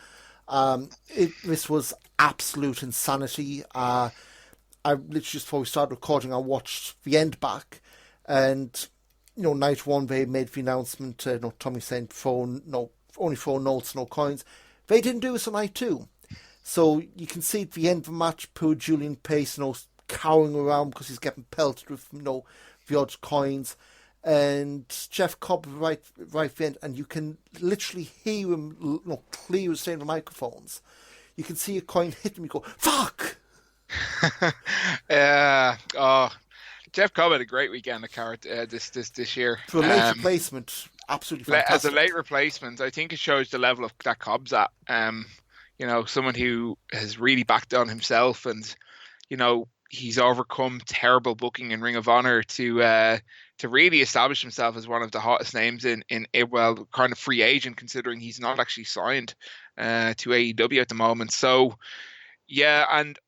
This was absolute insanity. I literally just before we started recording, I watched the end back, and night one they made the announcement. Tommy saying only 4 notes, no coins. They didn't do this on night 2. So you can see at the end of the match, poor Julian Pace, cowering around because he's getting pelted with, the odd coins. And Jeff Cobb right at the end, and you can literally hear him, clear as saying the microphones. You can see a coin hit him, you go, fuck! Yeah. Jeff Cobb had a great weekend at Carat this year. For a late replacement, absolutely fantastic. As a late replacement, I think it shows the level of that Cobb's at. Someone who has really backed on himself, and he's overcome terrible booking in Ring of Honor to really establish himself as one of the hottest names in kind of free agent, considering he's not actually signed to AEW at the moment. So yeah, and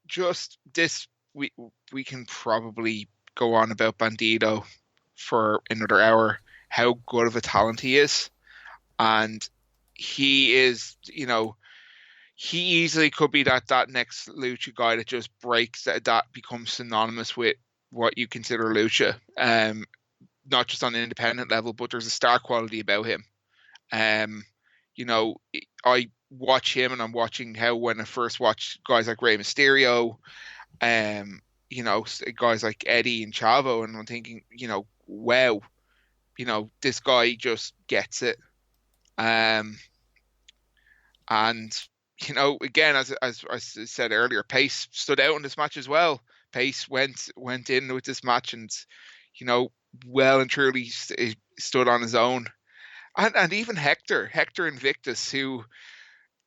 just this, we can probably go on about Bandido for another hour, how good of a talent he is. And he is, he easily could be that next Lucha guy that just breaks, that becomes synonymous with what you consider Lucha. Not just on an independent level, but there's a star quality about him. I watch him, and I'm watching how when I first watched guys like Rey Mysterio, guys like Eddie and Chavo, and I'm thinking, wow, this guy just gets it. And again, as I said earlier, Pace stood out in this match as well. Pace went in with this match and, well and truly stood on his own. And even Hector Invictus, who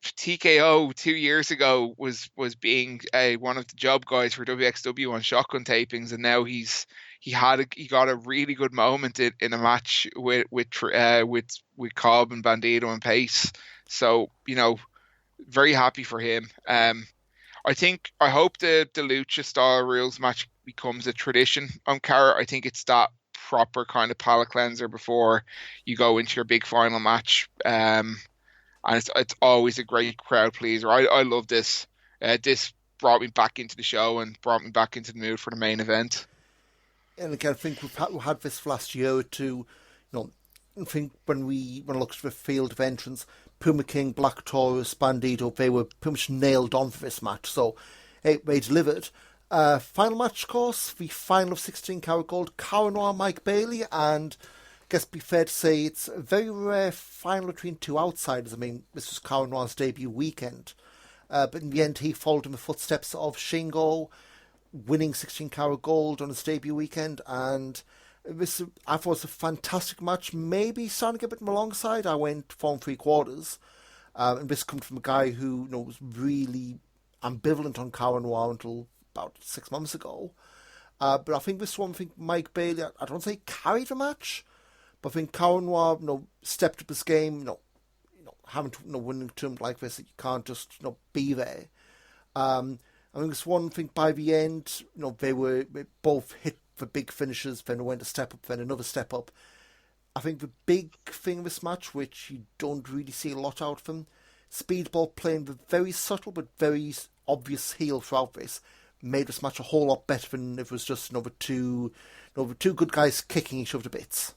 TKO 2 years ago was being one of the job guys for WXW on shotgun tapings, and now he got a really good moment in a match with Cobb and Bandido and Pace. So very happy for him. I hope the Lucha style rules match becomes a tradition on Carat. I think it's that proper kind of palate cleanser before you go into your big final match. And it's always a great crowd pleaser. I love this. This brought me back into the show and brought me back into the mood for the main event. And again, I think we've had this last year or two. I think when I looked at the field of entrance, Puma King, Black Taurus, Bandido, they were pretty much nailed on for this match. So, hey, they delivered. Final match, of course, the final of 16 Carat Gold, Carat Noir, Mike Bailey, and I guess it'd be fair to say it's a very rare final between two outsiders. I mean, this was Carat Noir's debut weekend. But in the end, he followed in the footsteps of Shingo, winning 16 Carat Gold on his debut weekend, and this, I thought, was a fantastic match. Maybe starting to get a bit alongside. I went 4 3/4. And this comes from a guy who was really ambivalent on Carat Noir until about 6 months ago. But I think this one, Mike Bailey, I don't say carried the match, but I think Carat Noir, stepped up his game. Having to winning a tournament like this, you can't just be there. I think this one thing by the end, they both hit the big finishes, then they went a step up, then another step up. I think the big thing in this match, which you don't really see a lot out of them, Speedball playing the very subtle but very obvious heel throughout this, made this match a whole lot better than if it was just two good guys kicking each other to bits.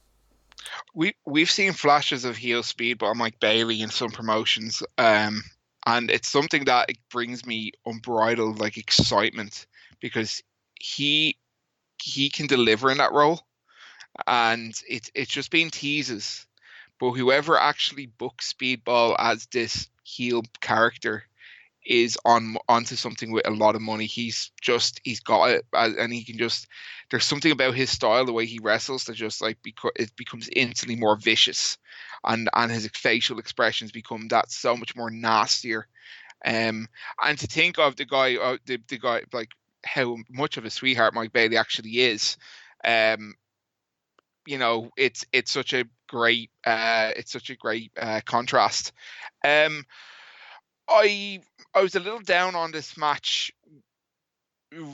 We've seen flashes of heel Speedball Mike Bailey in some promotions, and it's something that it brings me unbridled excitement, because he can deliver in that role, and it's just been teases. but whoever actually books Speedball as this heel character is onto something with a lot of money. He's got it, and he can just. There's something about his style, the way he wrestles, that just like it becomes instantly more vicious, and his facial expressions become that so much more nastier. And to think of the guy, like how much of a sweetheart Mike Bailey actually is, it's such a great contrast. I was a little down on this match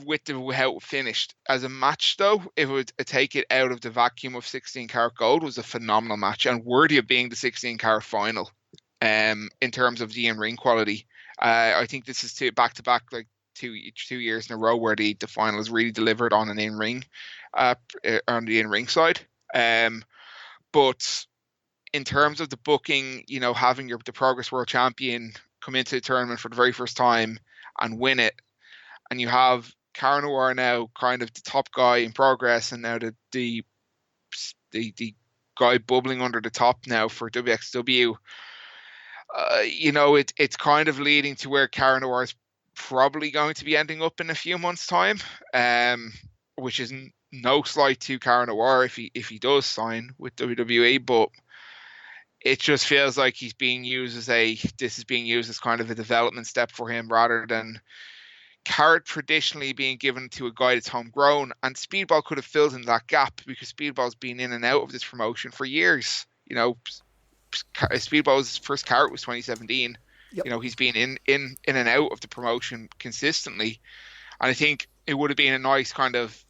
with how it finished. As a match, though, if it would take it out of the vacuum of 16 Carat Gold, was a phenomenal match and worthy of being the 16 Carat final. In terms of the in-ring quality, I think this is back to back, like two years in a row where the final is really delivered on an in-ring, on the in-ring side. But in terms of the booking, having the Progress World Champion come into the tournament for the very first time and win it, and you have Cara Noir now kind of the top guy in Progress, and now the guy bubbling under the top now for WXW. It's kind of leading to where Cara Noir is probably going to be ending up in a few months' time, which is no slight to Cara Noir if he does sign with WWE, but it just feels like this is being used as kind of a development step for him rather than Carat traditionally being given to a guy that's homegrown. And Speedball could have filled in that gap because Speedball's been in and out of this promotion for years. Speedball's first Carat was 2017. Yep. He's been in and out of the promotion consistently. And I think it would have been a nice kind of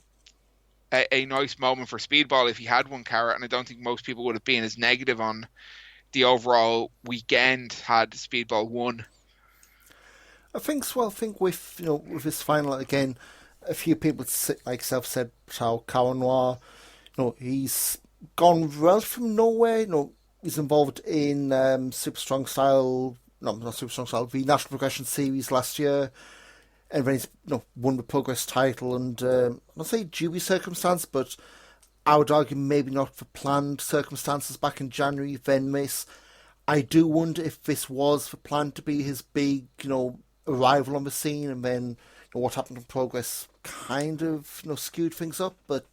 a nice moment for Speedball if he had won Carat, and I don't think most people would have been as negative on the overall weekend had Speedball won. I think so. I think with this final again, a few people like yourself said how Cara Noir, he's gone well from nowhere. He's involved in Super Strong Style, not Super Strong Style, the National Progression Series last year, and then he's won the Progress title, and I'll say dubious circumstance, but I would argue maybe not for planned circumstances back in January, then miss. I do wonder if this was for planned to be his big, arrival on the scene, and then what happened in Progress kind of skewed things up. But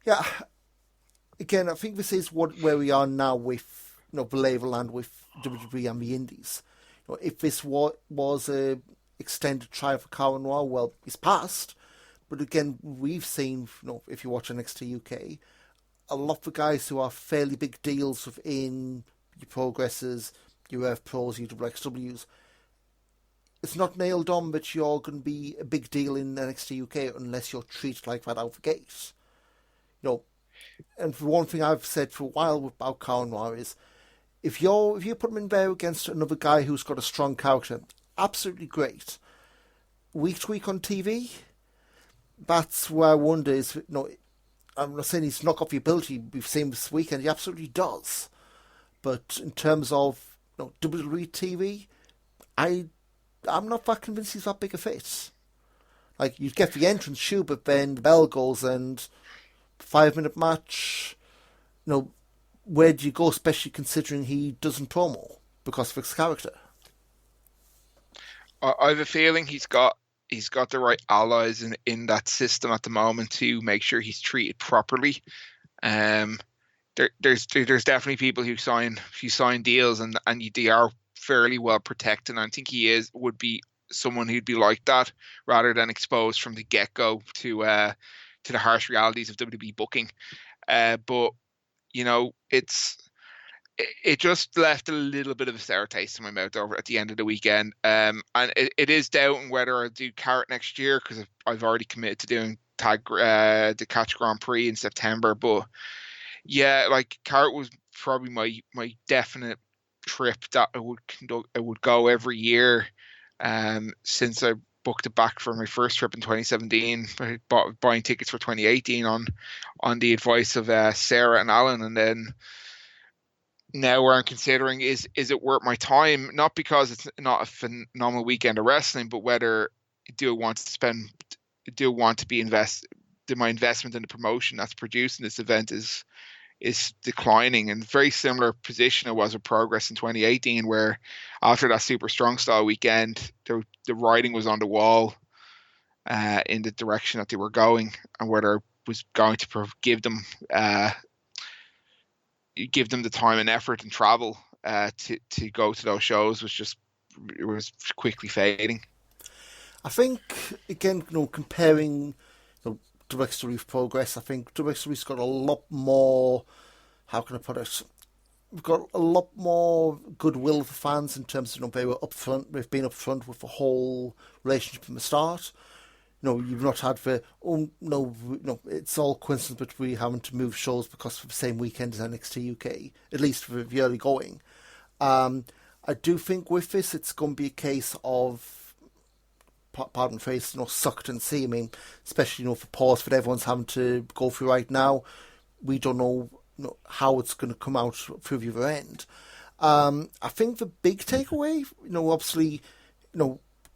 yeah, again, I think this is where we are now with the label and with WWE and the Indies. If this was a extended trial for Cara Noir, well, it's passed. But again, we've seen, if you watch NXT UK, a lot of the guys who are fairly big deals within your Progresses, your Earth Pros, your WXWs, it's not nailed on that you're going to be a big deal in NXT UK unless you're treated like that out the gate. And for one thing I've said for a while about Cara Noir is, if you put him in there against another guy who's got a strong character, absolutely great. Week to week on TV, that's where I wonder is, I'm not saying he's knock off the ability we've seen this weekend, he absolutely does. But in terms of WWE TV, I'm not that convinced he's that big a fit. Like, you'd get the entrance, sure, but then the bell goes and 5-minute match, where do you go, especially considering he doesn't promo because of his character? I have a feeling he's got the right allies in that system at the moment to make sure he's treated properly. There's definitely people who sign deals and they are fairly well protected. And I think he would be someone who'd be like that rather than exposed from the get-go to the harsh realities of WWE booking. But it just left a little bit of a sour taste in my mouth over at the end of the weekend. And it is doubting whether I'll do Carat next year because I've already committed to doing the Catch Grand Prix in September. But yeah, like Carat was probably my definite trip that I would go every year since I booked it back for my first trip in 2017. I buying tickets for 2018 on the advice of Sarah and Alan, and then now where I'm considering is it worth my time? Not because it's not a phenomenal weekend of wrestling, but whether do I want to be my investment in the promotion that's producing this event is is declining, and very similar position it was with Progress in 2018, where after that Super Strong Style weekend, the writing was on the wall in the direction that they were going, and whether it was going to give them the time and effort and travel to go to those shows it was quickly fading. I think, again, comparing WXW with Progress, I think WXW's got a lot more, how can I put it, we've got a lot more goodwill for fans in terms of, they were upfront, they've been upfront with the whole relationship from the start. You've not had it's all coincidence, but we having to move shows because of the same weekend as NXT UK, at least for the early going. I do think with this, it's going to be a case of, pardon the phrase, sucked and see. I mean, especially, for pause that everyone's having to go through right now. We don't know, how it's going to come out through the other end. I think the big takeaway, obviously,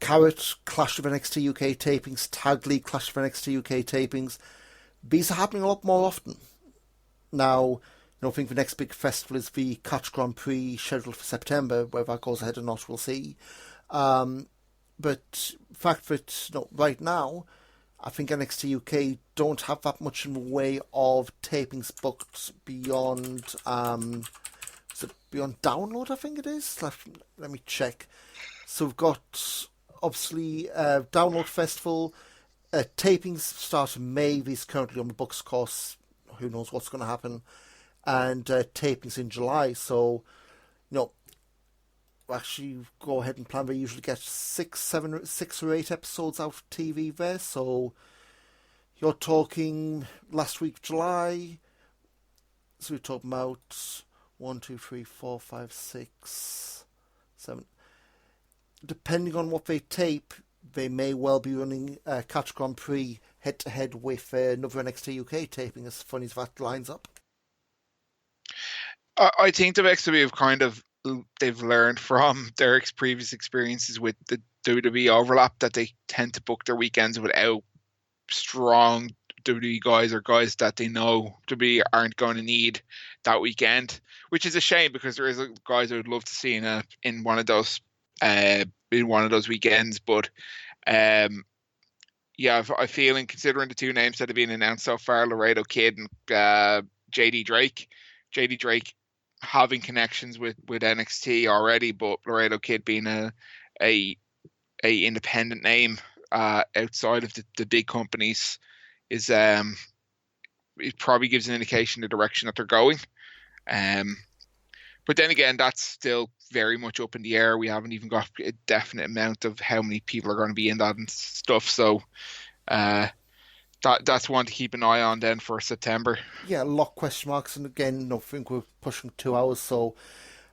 Carat Clash of NXT UK tapings, Tag League Clash of NXT UK tapings, these are happening a lot more often. Now, I think the next big festival is the Catch Grand Prix scheduled for September. Whether that goes ahead or not, we'll see. But the fact that right now, I think NXT UK don't have that much in the way of tapings booked beyond beyond download, I think it is. Let me check. So we've got, obviously, Download Festival. Tapings start in May. These currently on the books, of course. Who knows what's going to happen. And tapings in July. So, actually go ahead and plan. They usually get 6 or 8 episodes out of TV there. So, you're talking last week, July. So, we're talking about 1, 2, 3, 4, 5, 6, 7. Depending on what they tape, they may well be running Catch Grand Prix head-to-head with another NXT UK taping, as funny as that lines up. I think the XW they've learned from their previous experiences with the WWE overlap, that they tend to book their weekends without strong WWE guys or guys that they know WWE aren't going to need that weekend, which is a shame, because there is guys I would love to see in one of those weekends. But I feel, in considering the two names that have been announced so far, Laredo Kid and JD Drake having connections with NXT already, but Laredo Kid being a independent name outside of the big companies is it probably gives an indication the direction that they're going. But then again, that's still very much up in the air. We haven't even got a definite amount of how many people are going to be in that and stuff. So that's one to keep an eye on then for September. Yeah, a lot of question marks. And again, I think we're pushing 2 hours. So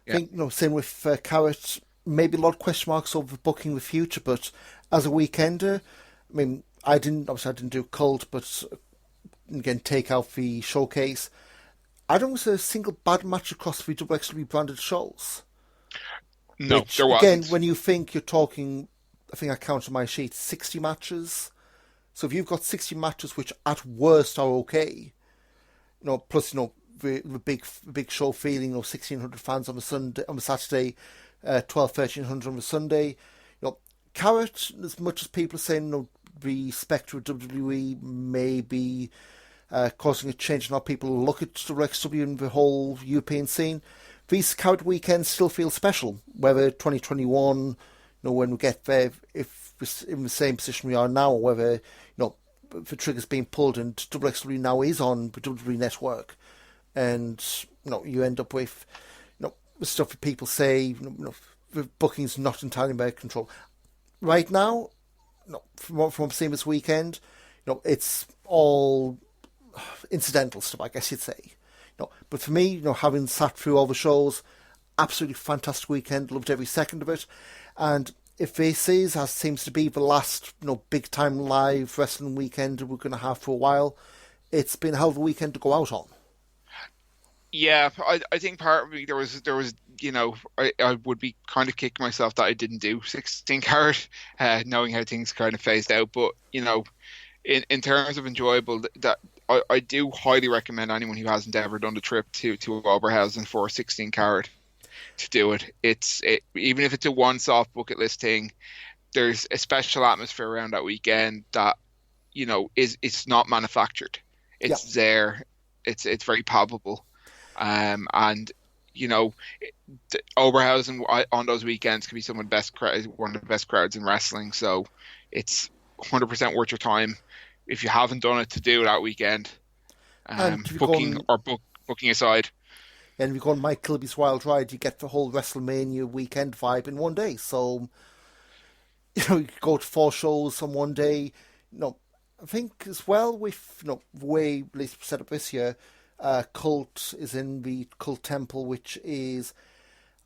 I think, same with Carat, maybe a lot of question marks over booking the future. But as a weekender, I mean, I didn't do Cult, but again, take out the showcase. I don't see a single bad match across the WXW branded shows. No, which, there wasn't. Again, when you think you're talking, I think I counted my sheet, 60 matches. So if you've got 60 matches, which at worst are okay, plus the big show feeling, 1,600 fans on a Saturday, 1,300 on the Sunday. Carat, as much as people are saying, the spectre of WWE may be causing a change in how people look at the WXW and the whole European scene. These Carat weekends still feel special. Whether 2021, when we get there, if we're in the same position we are now, or whether the trigger's being pulled and WXW now is on the WWE network, and you end up with the stuff that people say the booking's not entirely in their control. Right now, from what I'm seeing this weekend, it's all incidental stuff, I guess you'd say. But for me, having sat through all the shows, absolutely fantastic weekend, loved every second of it. And if this is, as seems to be, the last big time live wrestling weekend we're going to have for a while, it's been a hell of a weekend to go out on. Yeah, I think part of me there was I would be kind of kicking myself that I didn't do 16 Carat, knowing how things kind of phased out. But in terms of enjoyable, that I do highly recommend anyone who hasn't ever done the trip to Oberhausen for 16 carat to do it. Even if it's a one-off bucket list thing, there's a special atmosphere around that weekend that it's not manufactured. It's there. It's very palpable, and Oberhausen on those weekends can be one of the best crowds in wrestling. So it's 100% worth your time if you haven't done it to do that weekend. Booking aside. And if you go on Mike Kilby's Wild Ride, you get the whole WrestleMania weekend vibe in one day. So, you could go to 4 shows on one day. I think as well with, the way they set up this year, Cult is in the Cult Temple, which is,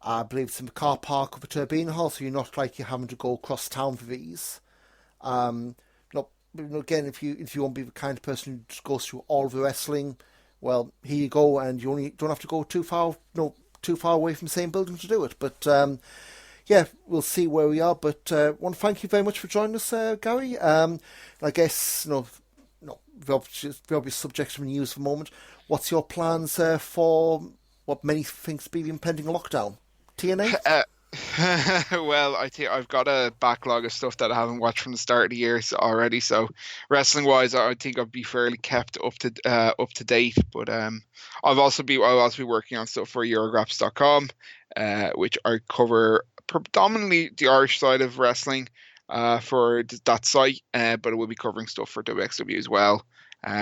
I believe it's in the car park of the Turbine Hall, so you're not like you're having to go across town for these. Again, if you won't be the kind of person who just goes through all of the wrestling, well, here you go, and you only don't have to go too far away from the same building to do it. But we'll see where we are. But I want to thank you very much for joining us, Gary. I guess the obvious subject of news for the moment. What's your plans for what many think to be the impending lockdown? TNA? Well, I think I've got a backlog of stuff that I haven't watched from the start of the year already. So wrestling wise, I think I'll be fairly kept up to date. But I'll also be working on stuff for Eurograps.com, which I cover predominantly the Irish side of wrestling for that site, but it will be covering stuff for WXW as well,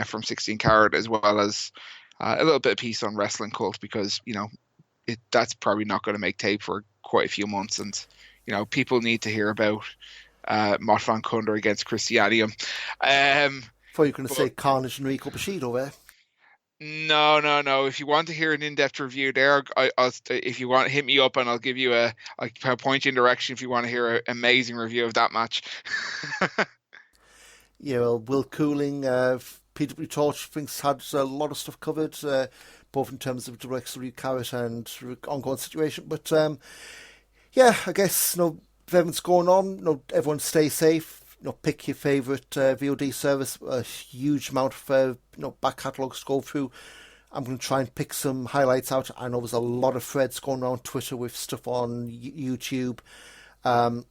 from 16 Carat, as well as a little bit of piece on Wrestling Kult, because that's probably not going to make tape for quite a few months, and people need to hear about Mott Van Kunder against Christianium. Before you're going to say Carnage and Rico Bushido there. No. If you want to hear an in-depth review there, if you want, hit me up and I'll give you I'll point you in direction if you want to hear an amazing review of that match. Will Cooling, PW Torch thinks had a lot of stuff covered, both in terms of WXW Carat and ongoing situation. But I guess everything's going on. Everyone stay safe. Pick your favourite VOD service. A huge amount of back catalogues to go through. I'm going to try and pick some highlights out. I know there's a lot of threads going around Twitter with stuff on YouTube. I'll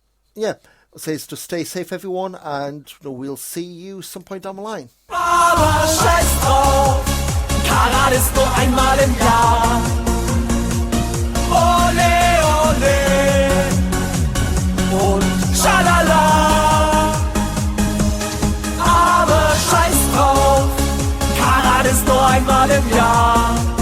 say it's just stay safe, everyone, and we'll see you some point down the line. Aber scheiß drauf, Karat ist nur einmal im Jahr. Ole, ole und schalala. Aber scheiß drauf, Karat ist nur einmal im Jahr.